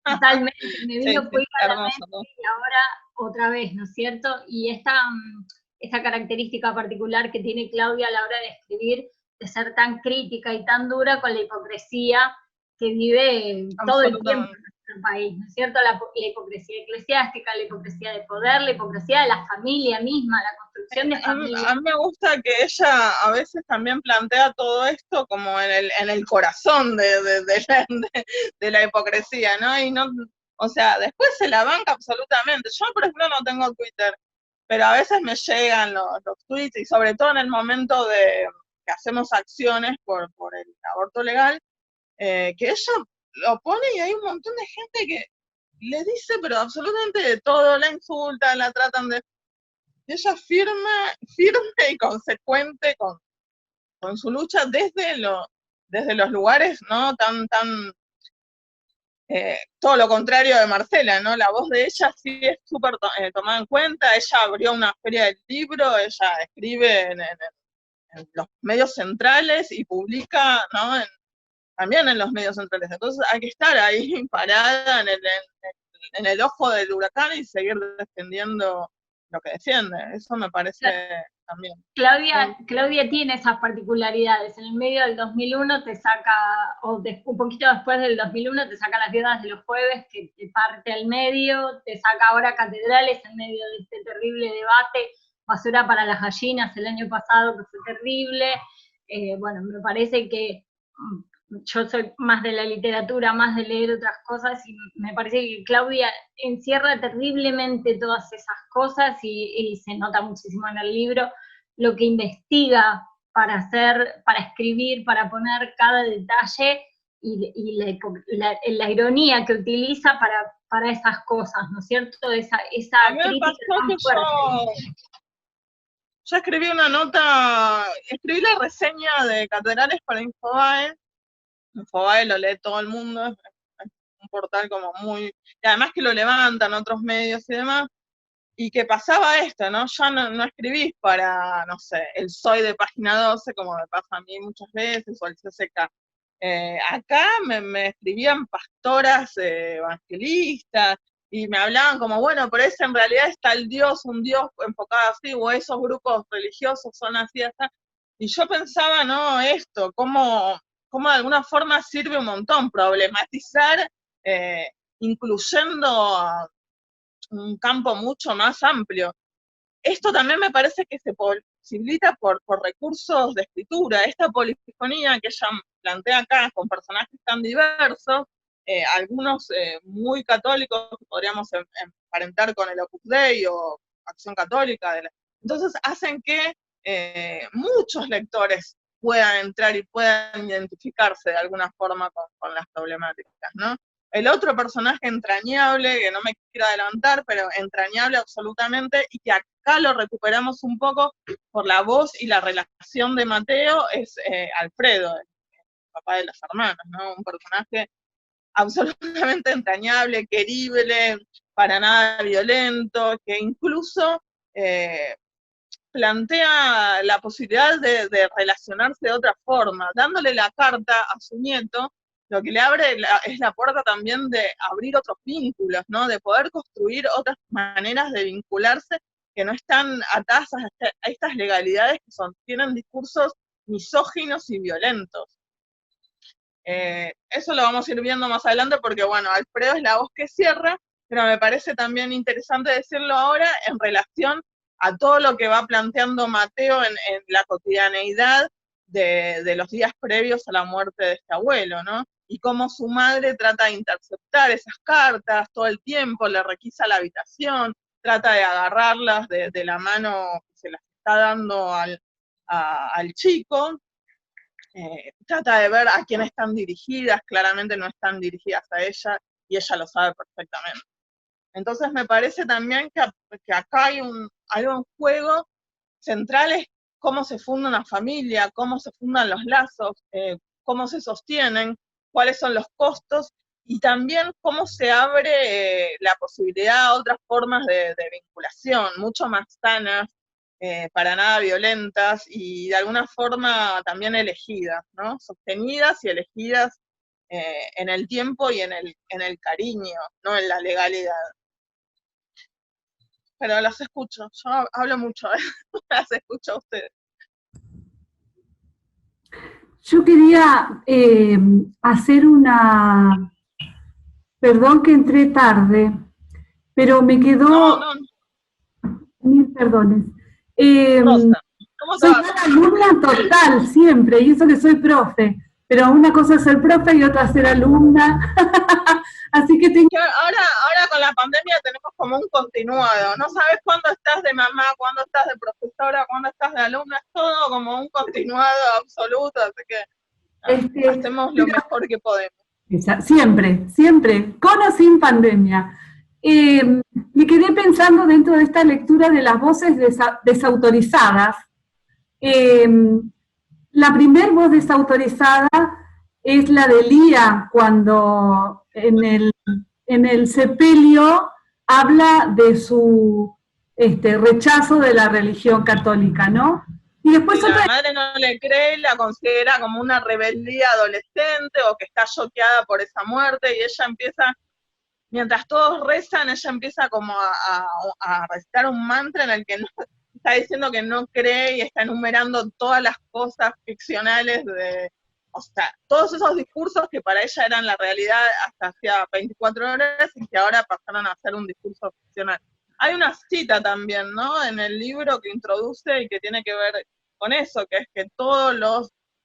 Totalmente, me vino sí, Cuica a la hermoso, mente, ¿no? y ahora otra vez, ¿no es cierto? Y esta característica particular que tiene Claudia a la hora de escribir, de ser tan crítica y tan dura con la hipocresía que vive todo el tiempo en nuestro país, ¿no es cierto? La hipocresía eclesiástica, la hipocresía de poder, la hipocresía de la familia misma, la construcción de familia. A mí me gusta que ella a veces también plantea todo esto como en el corazón de la hipocresía, ¿no? Y no, o sea, después se la banca absolutamente. Yo, por ejemplo, no tengo Twitter, pero a veces me llegan los tweets, y sobre todo en el momento de que hacemos acciones por el aborto legal, que ella lo pone y hay un montón de gente que le dice, pero absolutamente de todo, la insultan, la tratan de... Y ella firme y consecuente con su lucha desde los lugares, ¿no? Todo lo contrario de Marcela, ¿no? La voz de ella sí es súper tomada en cuenta. Ella abrió una feria del libro, ella escribe en los medios centrales y publica, ¿no? También en los medios centrales. Entonces hay que estar ahí parada en el ojo del huracán y seguir defendiendo lo que defiende. Eso me parece también. Claudia tiene esas particularidades. En el medio del 2001 te saca, un poquito después del 2001, te saca Las Viudas de los Jueves, que te parte al medio, te saca ahora Catedrales en medio de este terrible debate, Basura para las gallinas el año pasado, que fue terrible. Bueno, me parece que yo soy más de la literatura, más de leer otras cosas, y me parece que Claudia encierra terriblemente todas esas cosas, y se nota muchísimo en el libro lo que investiga para hacer, para escribir, para poner cada detalle, y la ironía que utiliza para esas cosas, ¿no es cierto? Esa a mí me crítica pasó tan que fuerte. yo escribí una nota, escribí la reseña de Catedrales para Infobae. Infobae lo lee todo el mundo, es un portal como muy... Y además que lo levantan otros medios y demás, y que pasaba esto, ¿no? Ya no escribís para, no sé, el Soy de Página 12, como me pasa a mí muchas veces, o el CCK. Acá me escribían pastoras evangelistas, y me hablaban como, bueno, pero ese en realidad está el Dios, un Dios enfocado así, o esos grupos religiosos son así, así. Y yo pensaba, no, esto, cómo de alguna forma sirve un montón problematizar, incluyendo un campo mucho más amplio. Esto también me parece que se posibilita por recursos de escritura, esta polifonía que ella plantea acá con personajes tan diversos, algunos muy católicos, que podríamos emparentar con el Opus Dei o Acción Católica. Entonces hacen que muchos lectores puedan entrar y puedan identificarse de alguna forma con las problemáticas, ¿no? El otro personaje entrañable, que no me quiero adelantar, pero entrañable absolutamente, y que acá lo recuperamos un poco por la voz y la relación de Mateo, es Alfredo, el papá de las hermanas, ¿no? Un personaje absolutamente entrañable, querible, para nada violento, que incluso plantea la posibilidad de relacionarse de otra forma, dándole la carta a su nieto, lo que le abre es la puerta también de abrir otros vínculos, ¿no? De poder construir otras maneras de vincularse que no están atadas a estas legalidades que tienen discursos misóginos y violentos. Eso lo vamos a ir viendo más adelante porque, bueno, Alfredo es la voz que cierra, pero me parece también interesante decirlo ahora en relación a todo lo que va planteando Mateo en la cotidianeidad de los días previos a la muerte de este abuelo, ¿no? Y cómo su madre trata de interceptar esas cartas todo el tiempo, le requisa la habitación, trata de agarrarlas de la mano que se las está dando al chico, trata de ver a quién están dirigidas, claramente no están dirigidas a ella, y ella lo sabe perfectamente. Entonces me parece también que acá hay algo en juego central, es cómo se funda una familia, cómo se fundan los lazos, cómo se sostienen, cuáles son los costos, y también cómo se abre la posibilidad a otras formas de vinculación, mucho más sanas, para nada violentas, y de alguna forma también elegidas, ¿no? Sostenidas y elegidas en el tiempo y en el cariño, no en la legalidad. Pero las escucho, yo hablo mucho, las escucho a ustedes. Yo quería hacer una... Perdón que entré tarde, pero me quedó... No. Mil perdones. Rosa, ¿cómo soy una alumna total, siempre, y eso que soy profe, pero una cosa es ser profe y otra ser alumna. Así que tengo... Ahora con la pandemia tenemos como un continuado, no sabes cuándo estás de mamá, cuándo estás de profesora, cuándo estás de alumna, es todo como un continuado absoluto, así que hacemos lo mejor que podemos. Siempre, siempre, con o sin pandemia. Me quedé pensando dentro de esta lectura de las voces desautorizadas. La primer voz desautorizada es la de Lía, cuando en el sepelio habla de su rechazo de la religión católica, ¿no? Y después la madre no le cree, la considera como una rebeldía adolescente o que está choqueada por esa muerte, y ella empieza, mientras todos rezan, ella empieza como a recitar un mantra en el que no, está diciendo que no cree y está enumerando todas las cosas ficcionales o sea, todos esos discursos que para ella eran la realidad hasta hacía 24 horas y que ahora pasaron a ser un discurso ficcional. Hay una cita también, ¿no?, en el libro que introduce y que tiene que ver con eso, que es que todas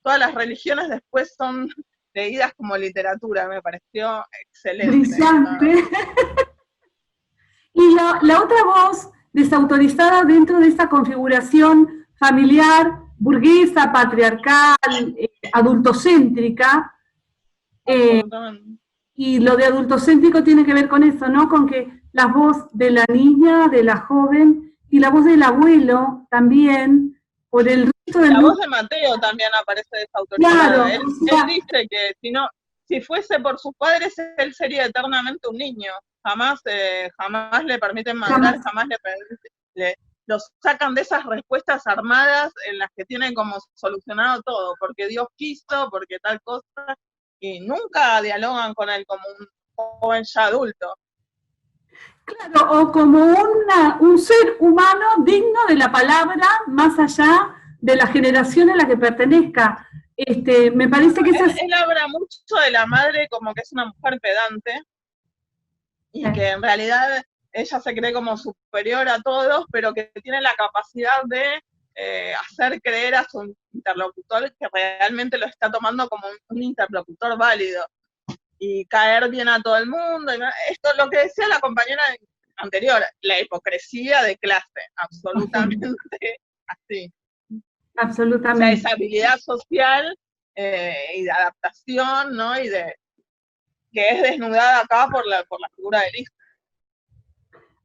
las religiones después son leídas como literatura. Me pareció excelente. Brillante. Y la otra voz desautorizada dentro de esa configuración familiar, burguesa, patriarcal, adultocéntrica, y lo de adultocéntrico tiene que ver con eso, ¿no? Con que la voz de la niña, de la joven, y la voz del abuelo también, por el resto del... La voz de Mateo también aparece desautorizada. Claro, él dice que si fuese por sus padres, él sería eternamente un niño. Jamás le permiten madurar, jamás lo sacan de esas respuestas armadas en las que tienen como solucionado todo, porque Dios quiso, porque tal cosa, y nunca dialogan con él como un joven ya adulto. Claro, o como un ser humano digno de la palabra, más allá de la generación a la que pertenezca. Me parece que él habla mucho de la madre como que es una mujer pedante, y que en realidad ella se cree como superior a todos, pero que tiene la capacidad de hacer creer a su interlocutor que realmente lo está tomando como un interlocutor válido, y caer bien a todo el mundo. Esto es lo que decía la compañera anterior, la hipocresía de clase, absolutamente así. Absolutamente. O sea, esa habilidad social y de adaptación, ¿no? Y de que es desnudada acá por la figura del hijo.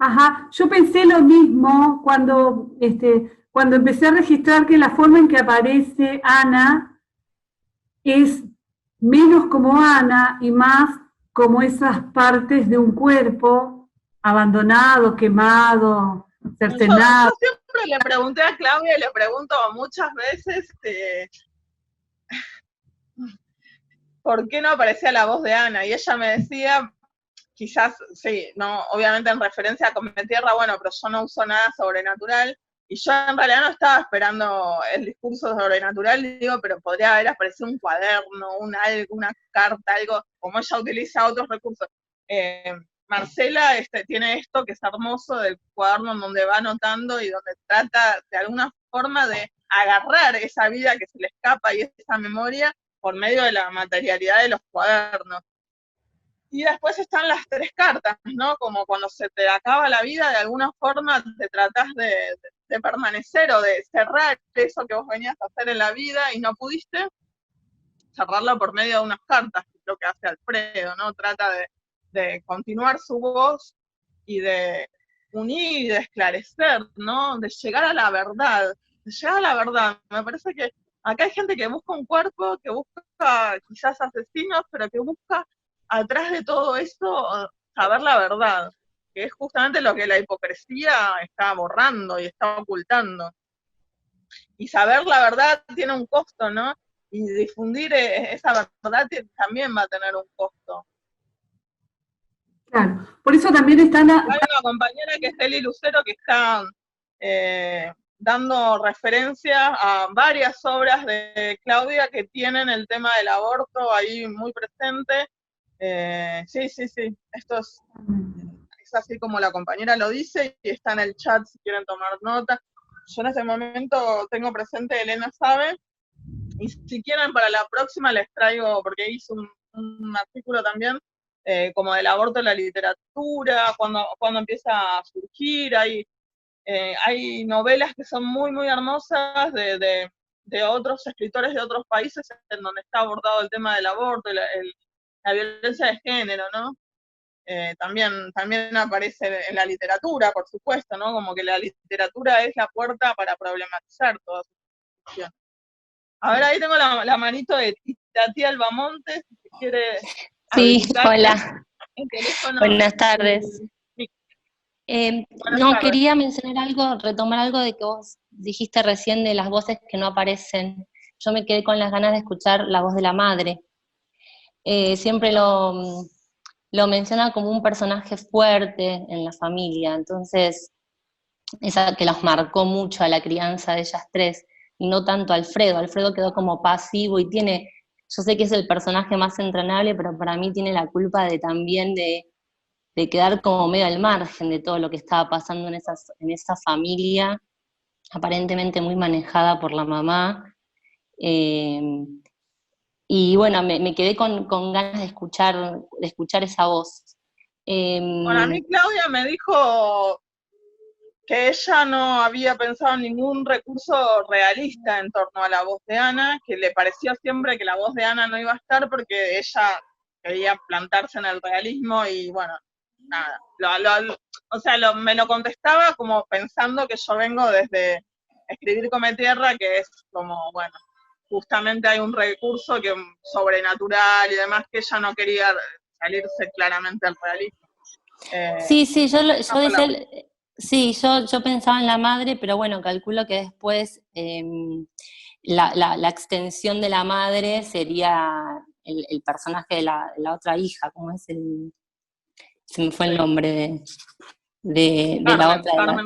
Ajá, yo pensé lo mismo cuando empecé a registrar que la forma en que aparece Ana es menos como Ana y más como esas partes de un cuerpo abandonado, quemado, cercenado. Yo siempre le pregunté a Claudia y le pregunto muchas veces por qué no aparecía la voz de Ana, y ella me decía, quizás, sí, no, obviamente en referencia a Come Tierra, bueno, pero yo no uso nada sobrenatural, y yo en realidad no estaba esperando el discurso sobrenatural, digo, pero podría haber aparecido un cuaderno, una carta, algo, como ella utiliza otros recursos. Marcela tiene esto que es hermoso del cuaderno en donde va anotando y donde trata de alguna forma de agarrar esa vida que se le escapa y esa memoria por medio de la materialidad de los cuadernos. Y después están las 3 cartas, ¿no? Como cuando se te acaba la vida, de alguna forma te tratás de permanecer o de cerrar eso que vos venías a hacer en la vida y no pudiste, cerrarlo por medio de unas cartas, que es lo que hace Alfredo, ¿no? Trata de continuar su voz y de unir y de esclarecer, ¿no? De llegar a la verdad, Me parece que acá hay gente que busca un cuerpo, que busca quizás asesinos, pero que busca atrás de todo eso saber la verdad, que es justamente lo que la hipocresía está borrando y está ocultando. Y saber la verdad tiene un costo, ¿no? Y difundir esa verdad también va a tener un costo. Claro, por eso también están... Hay una compañera que es Eli Lucero que está dando referencia a varias obras de Claudia que tienen el tema del aborto ahí muy presente. Sí, esto es así como la compañera lo dice y está en el chat si quieren tomar nota. Yo en este momento tengo presente Elena Sabe, y si quieren para la próxima les traigo, porque hice un artículo también, como del aborto en la literatura, cuando empieza a surgir, hay novelas que son muy, muy hermosas de otros escritores de otros países en donde está abordado el tema del aborto, la violencia de género, ¿no? También aparece en la literatura, por supuesto, ¿no? Como que la literatura es la puerta para problematizar todas esas cuestiones. A ver, ahí tengo la manito de Tía Albamonte, si quiere. Sí, hola. Buenas tardes. No, quería mencionar algo, retomar algo de que vos dijiste recién de las voces que no aparecen. Yo me quedé con las ganas de escuchar la voz de la madre. Siempre lo menciona como un personaje fuerte en la familia, entonces esa que los marcó mucho a la crianza de ellas 3, y no tanto a Alfredo. Alfredo quedó como pasivo y tiene, yo sé que es el personaje más entrenable, pero para mí tiene la culpa también de quedar como medio al margen de todo lo que estaba pasando en esa familia, aparentemente muy manejada por la mamá. Y bueno, me quedé con ganas de escuchar esa voz. Bueno, a mí Claudia me dijo que ella no había pensado en ningún recurso realista en torno a la voz de Ana, que le pareció siempre que la voz de Ana no iba a estar porque ella quería plantarse en el realismo y bueno, nada. Me lo contestaba como pensando que yo vengo desde escribir Come Tierra, que es como, bueno, justamente hay un recurso que sobrenatural y demás, que ella no quería salirse claramente al realismo. Yo pensaba en la madre, pero bueno, calculo que después la extensión de la madre sería el personaje de la otra hija, ¿cómo es se me fue el nombre de la otra?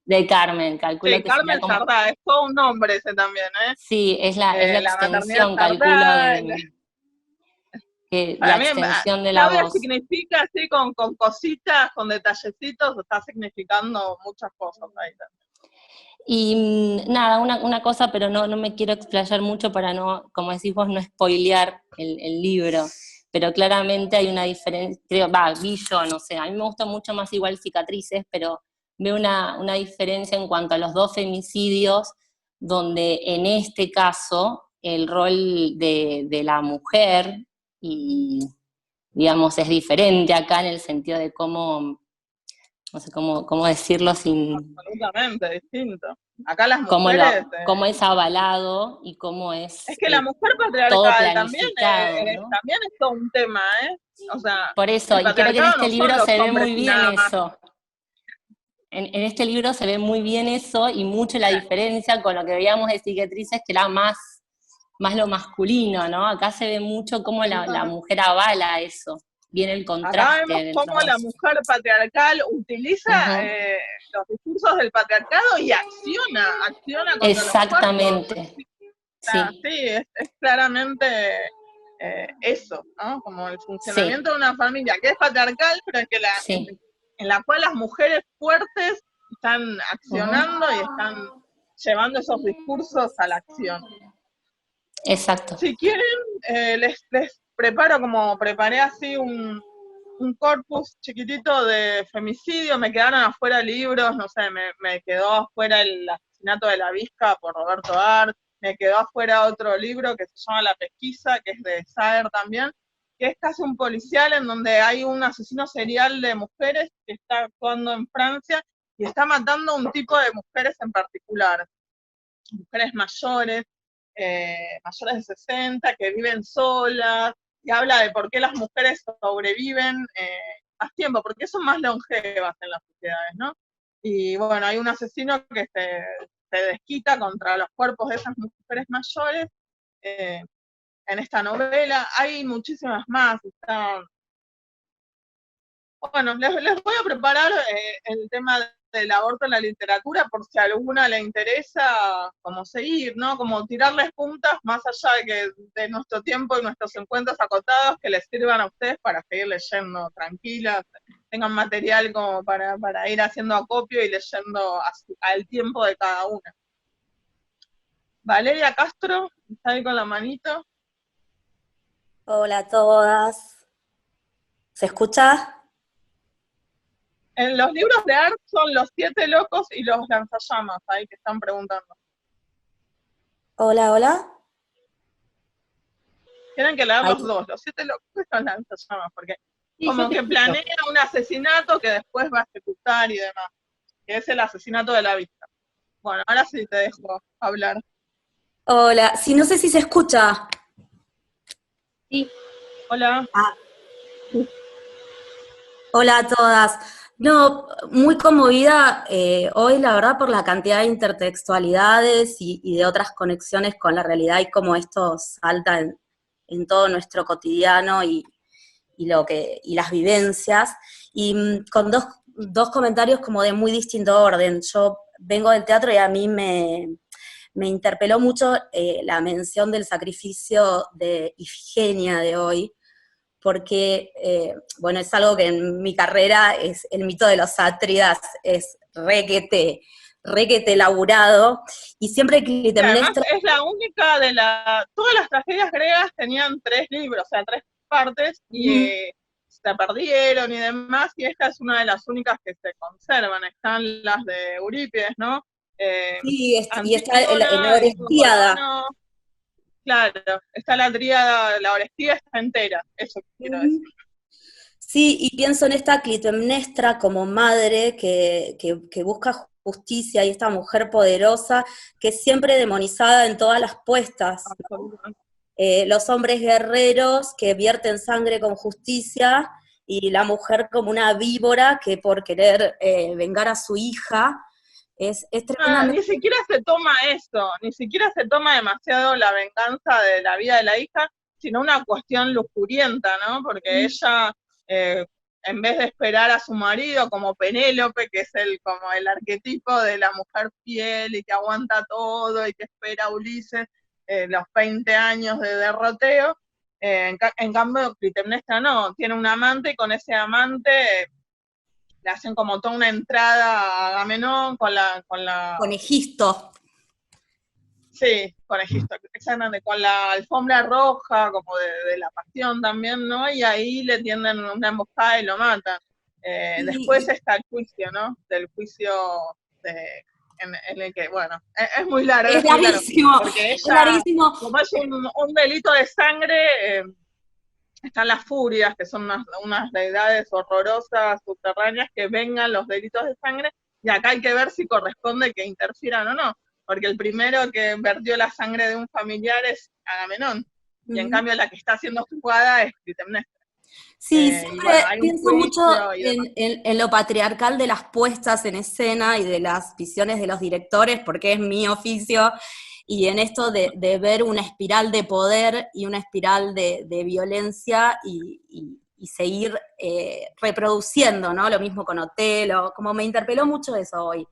De Carmen, calculo que Carmen sería Sardá, es todo un nombre ese también, ¿eh? Sí, es la extensión, calculo, la extensión de la Claudia voz. Significa así con cositas, con detallecitos, está significando muchas cosas ahí también. Y nada, una cosa, pero no me quiero explayar mucho para no, como decís vos, no spoilear el libro, pero claramente hay una diferencia, vi yo, no sé, a mí me gusta mucho más igual Cicatrices, pero veo una diferencia en cuanto a los 2 femicidios, donde en este caso el rol de la mujer y digamos, es diferente acá en el sentido de cómo, no sé cómo decirlo sin... Absolutamente distinto. Acá las Cómo, mujeres... cómo es avalado y cómo es es que la mujer todo patriarcal planificado, ¿no? también es todo un tema, ¿eh? O sea, Por eso, el y creo que en patriarcado este no son libro los se ve hombres muy y bien nada más. eso. En este libro se ve muy bien eso y mucho la diferencia con lo que veíamos de Cicatrices, que era más lo masculino, ¿no? Acá se ve mucho cómo la mujer avala eso. Viene el Acá contraste vemos entre cómo los la dos. mujer patriarcal utiliza Ujú. los discursos del patriarcado y acciona contra los cuerpos. Exactamente, Sea, sí, sí, es claramente eso, ¿no? Como el sí, funcionamiento de una familia que es patriarcal, pero sí. en la cual las mujeres fuertes están Ujú. accionando y están llevando esos discursos a la acción. Exacto. Si quieren, les preparo, como preparé así un corpus chiquitito de femicidio, me quedaron afuera libros, no sé, me quedó afuera el asesinato de la Visca por Roberto Art, me quedó afuera otro libro que se llama La Pesquisa, que es de Saer también, que es casi un policial en donde hay un asesino serial de mujeres que está actuando en Francia y está matando a un tipo de mujeres en particular, mujeres mayores, mayores de 60, que viven solas, y habla de por qué las mujeres sobreviven más tiempo, porque son más longevas en las sociedades, ¿no? Y bueno, hay un asesino que se desquita contra los cuerpos de esas mujeres mayores en esta novela. Hay muchísimas más. Bueno, les voy a preparar el tema del aborto en la literatura por si a alguna le interesa como seguir, ¿no? Como tirarles puntas más allá de nuestro tiempo y nuestros encuentros acotados que les sirvan a ustedes para seguir leyendo tranquilas, tengan material como para ir haciendo acopio y leyendo al tiempo de cada una. Valeria Castro, está ahí con la manito. Hola a todas. ¿Se escucha? En los libros de Art son Los Siete Locos y Los Lanzallamas, ahí que están preguntando. Hola, hola. Tienen que leer Ahí. los dos, Los Siete Locos y Los Lanzallamas, porque Sí, como yo te que escucho. planea un asesinato que después va a ejecutar y demás, que es el asesinato de la Visca. Bueno, ahora sí te dejo hablar. Hola. Sí, no sé si se escucha. Sí. Hola. Hola a todas. No, muy conmovida hoy, la verdad, por la cantidad de intertextualidades y de otras conexiones con la realidad y cómo esto salta en todo nuestro cotidiano y las vivencias. Y con dos comentarios como de muy distinto orden. Yo vengo del teatro y a mí me interpeló mucho la mención del sacrificio de Ifigenia de hoy, porque, bueno, es algo que en mi carrera es el mito de los Átridas, es requete elaborado, y siempre Y además Clitemnestra... es la única todas las tragedias griegas tenían 3 libros, o sea, 3 partes, y se perdieron y demás, y esta es una de las únicas que se conservan. Están las de Eurípides, ¿no? Sí, y está la Antígona, Orestiada. Colono, claro, está la tríada, la Orestía está entera, eso quiero decir. Sí, y pienso en esta Clitemnestra como madre que busca justicia, y esta mujer poderosa que es siempre demonizada en todas las puestas, ¿no? Los hombres guerreros que vierten sangre con justicia, y la mujer como una víbora que por querer vengar a su hija es tremendamente... Ni siquiera se toma eso, ni siquiera se toma demasiado la venganza de la vida de la hija, sino una cuestión lujurienta, ¿no? Porque ella, en vez de esperar a su marido como Penélope, que es como el arquetipo de la mujer fiel y que aguanta todo y que espera a Ulises los 20 años de derroteo, en cambio Clitemnestra no, tiene un amante y con ese amante le hacen como toda una entrada a Agamenón con la... Con Egisto. Sí, con Egisto, exactamente, con la alfombra roja, como de la pasión también, ¿no? Y ahí le tienden una emboscada y lo matan. Después está el juicio, ¿no? Del juicio en el que, bueno, es muy largo, Es muy largo. larguísimo, Porque es ella, larguísimo. como es un delito de sangre, están las furias, que son unas deidades horrorosas, subterráneas, que vengan los delitos de sangre, y acá hay que ver si corresponde que interfieran o no, porque el primero que vertió la sangre de un familiar es Agamenón, y en cambio la que está siendo juzgada es Clitemnestra. Sí, siempre bueno, hay un pienso mucho juicio y demás. en lo patriarcal de las puestas en escena y de las visiones de los directores, porque es mi oficio, y en esto de ver una espiral de poder y una espiral de violencia y seguir reproduciendo, ¿no? Lo mismo con Otelo, como me interpeló mucho eso hoy.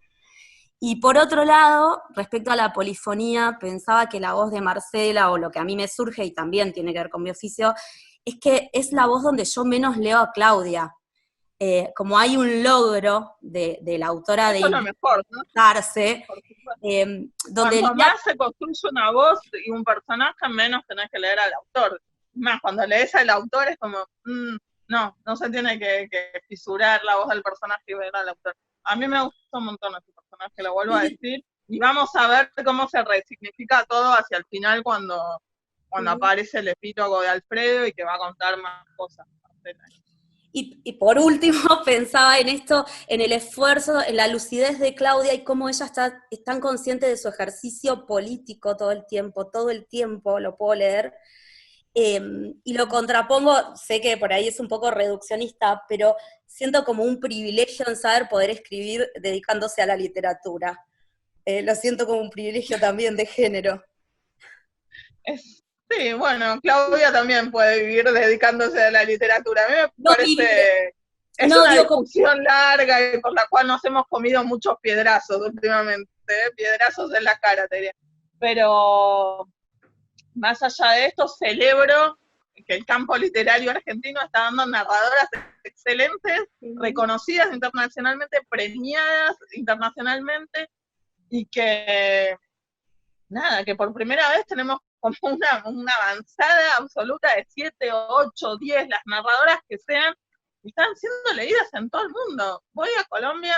Y por otro lado, respecto a la polifonía, pensaba que la voz de Marcela, o lo que a mí me surge, y también tiene que ver con mi oficio, es que es la voz donde yo menos leo a Claudia. Como hay un logro de la autora Eso es lo mejor, ¿no? inventarse, donde cuanto más se construye una voz y un personaje, menos tenés que leer al autor. Más, cuando lees al autor es como, no se tiene que fisurar la voz del personaje y ver al autor. A mí me gustó un montón ese personaje, lo vuelvo a decir, y vamos a ver cómo se resignifica todo hacia el final cuando aparece el epílogo de Alfredo y que va a contar más cosas. Y por último pensaba en esto, en el esfuerzo, en la lucidez de Claudia y cómo ella es tan consciente de su ejercicio político todo el tiempo, lo puedo leer, y lo contrapongo, sé que por ahí es un poco reduccionista, pero siento como un privilegio en saber poder escribir dedicándose a la literatura. Lo siento como un privilegio también de género. Sí, bueno, Claudia también puede vivir dedicándose a la literatura. A mí me parece, es una discusión larga y por la cual nos hemos comido muchos piedrazos últimamente, piedrazos en la cara, te diría. Pero más allá de esto, celebro que el campo literario argentino está dando narradoras excelentes, reconocidas internacionalmente, premiadas internacionalmente, y que, nada, que por primera vez tenemos como una avanzada absoluta de 7, 8, 10, las narradoras que sean, están siendo leídas en todo el mundo. Voy a Colombia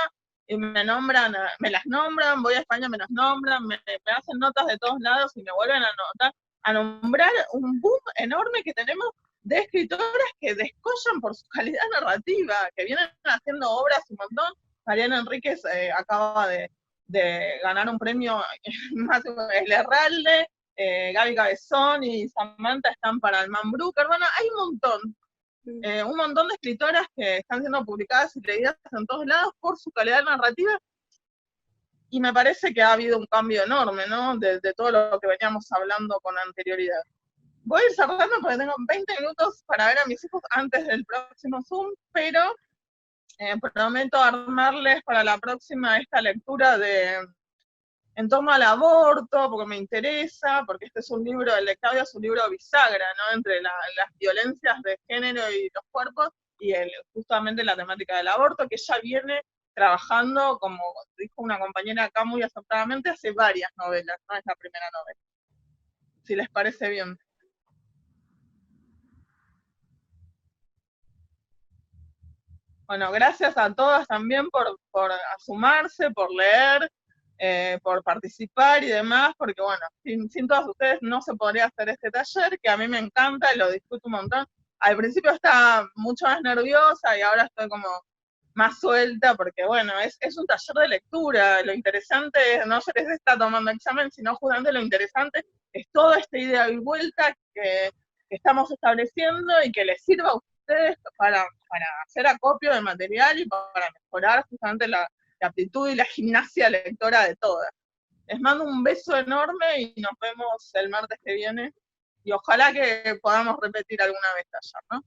y me las nombran, voy a España, me las nombran, me hacen notas de todos lados y me vuelven a nombrar un boom enorme que tenemos de escritoras que descollan por su calidad narrativa, que vienen haciendo obras un montón. Mariana Enríquez acaba de ganar un premio más Lerralde, Gaby Cabezón y Samantha están para el Man Brooker. Bueno, hay un montón de escritoras que están siendo publicadas y leídas en todos lados por su calidad narrativa, y me parece que ha habido un cambio enorme, ¿no? De todo lo que veníamos hablando con anterioridad. Voy a ir cerrando porque tengo 20 minutos para ver a mis hijos antes del próximo Zoom, pero prometo armarles para la próxima esta lectura en torno al aborto, porque me interesa, porque este es un libro, el de Claudia es un libro bisagra, ¿no? Entre las violencias de género y los cuerpos, y justamente la temática del aborto, que ya viene trabajando, como dijo una compañera acá muy acertadamente, hace varias novelas, no es la primera novela. Si les parece bien. Bueno, gracias a todas también por sumarse, por leer, por participar y demás, porque bueno, sin todas ustedes no se podría hacer este taller, que a mí me encanta y lo disfruto un montón. Al principio estaba mucho más nerviosa y ahora estoy como más suelta, porque bueno, es un taller de lectura. Lo interesante no se les está tomando examen, sino justamente lo interesante es toda esta ida y vuelta que estamos estableciendo y que les sirva a ustedes para hacer acopio de material y para mejorar justamente la aptitud y la gimnasia lectora de todas. Les mando un beso enorme y nos vemos el martes que viene, y ojalá que podamos repetir alguna vez taller, ¿no?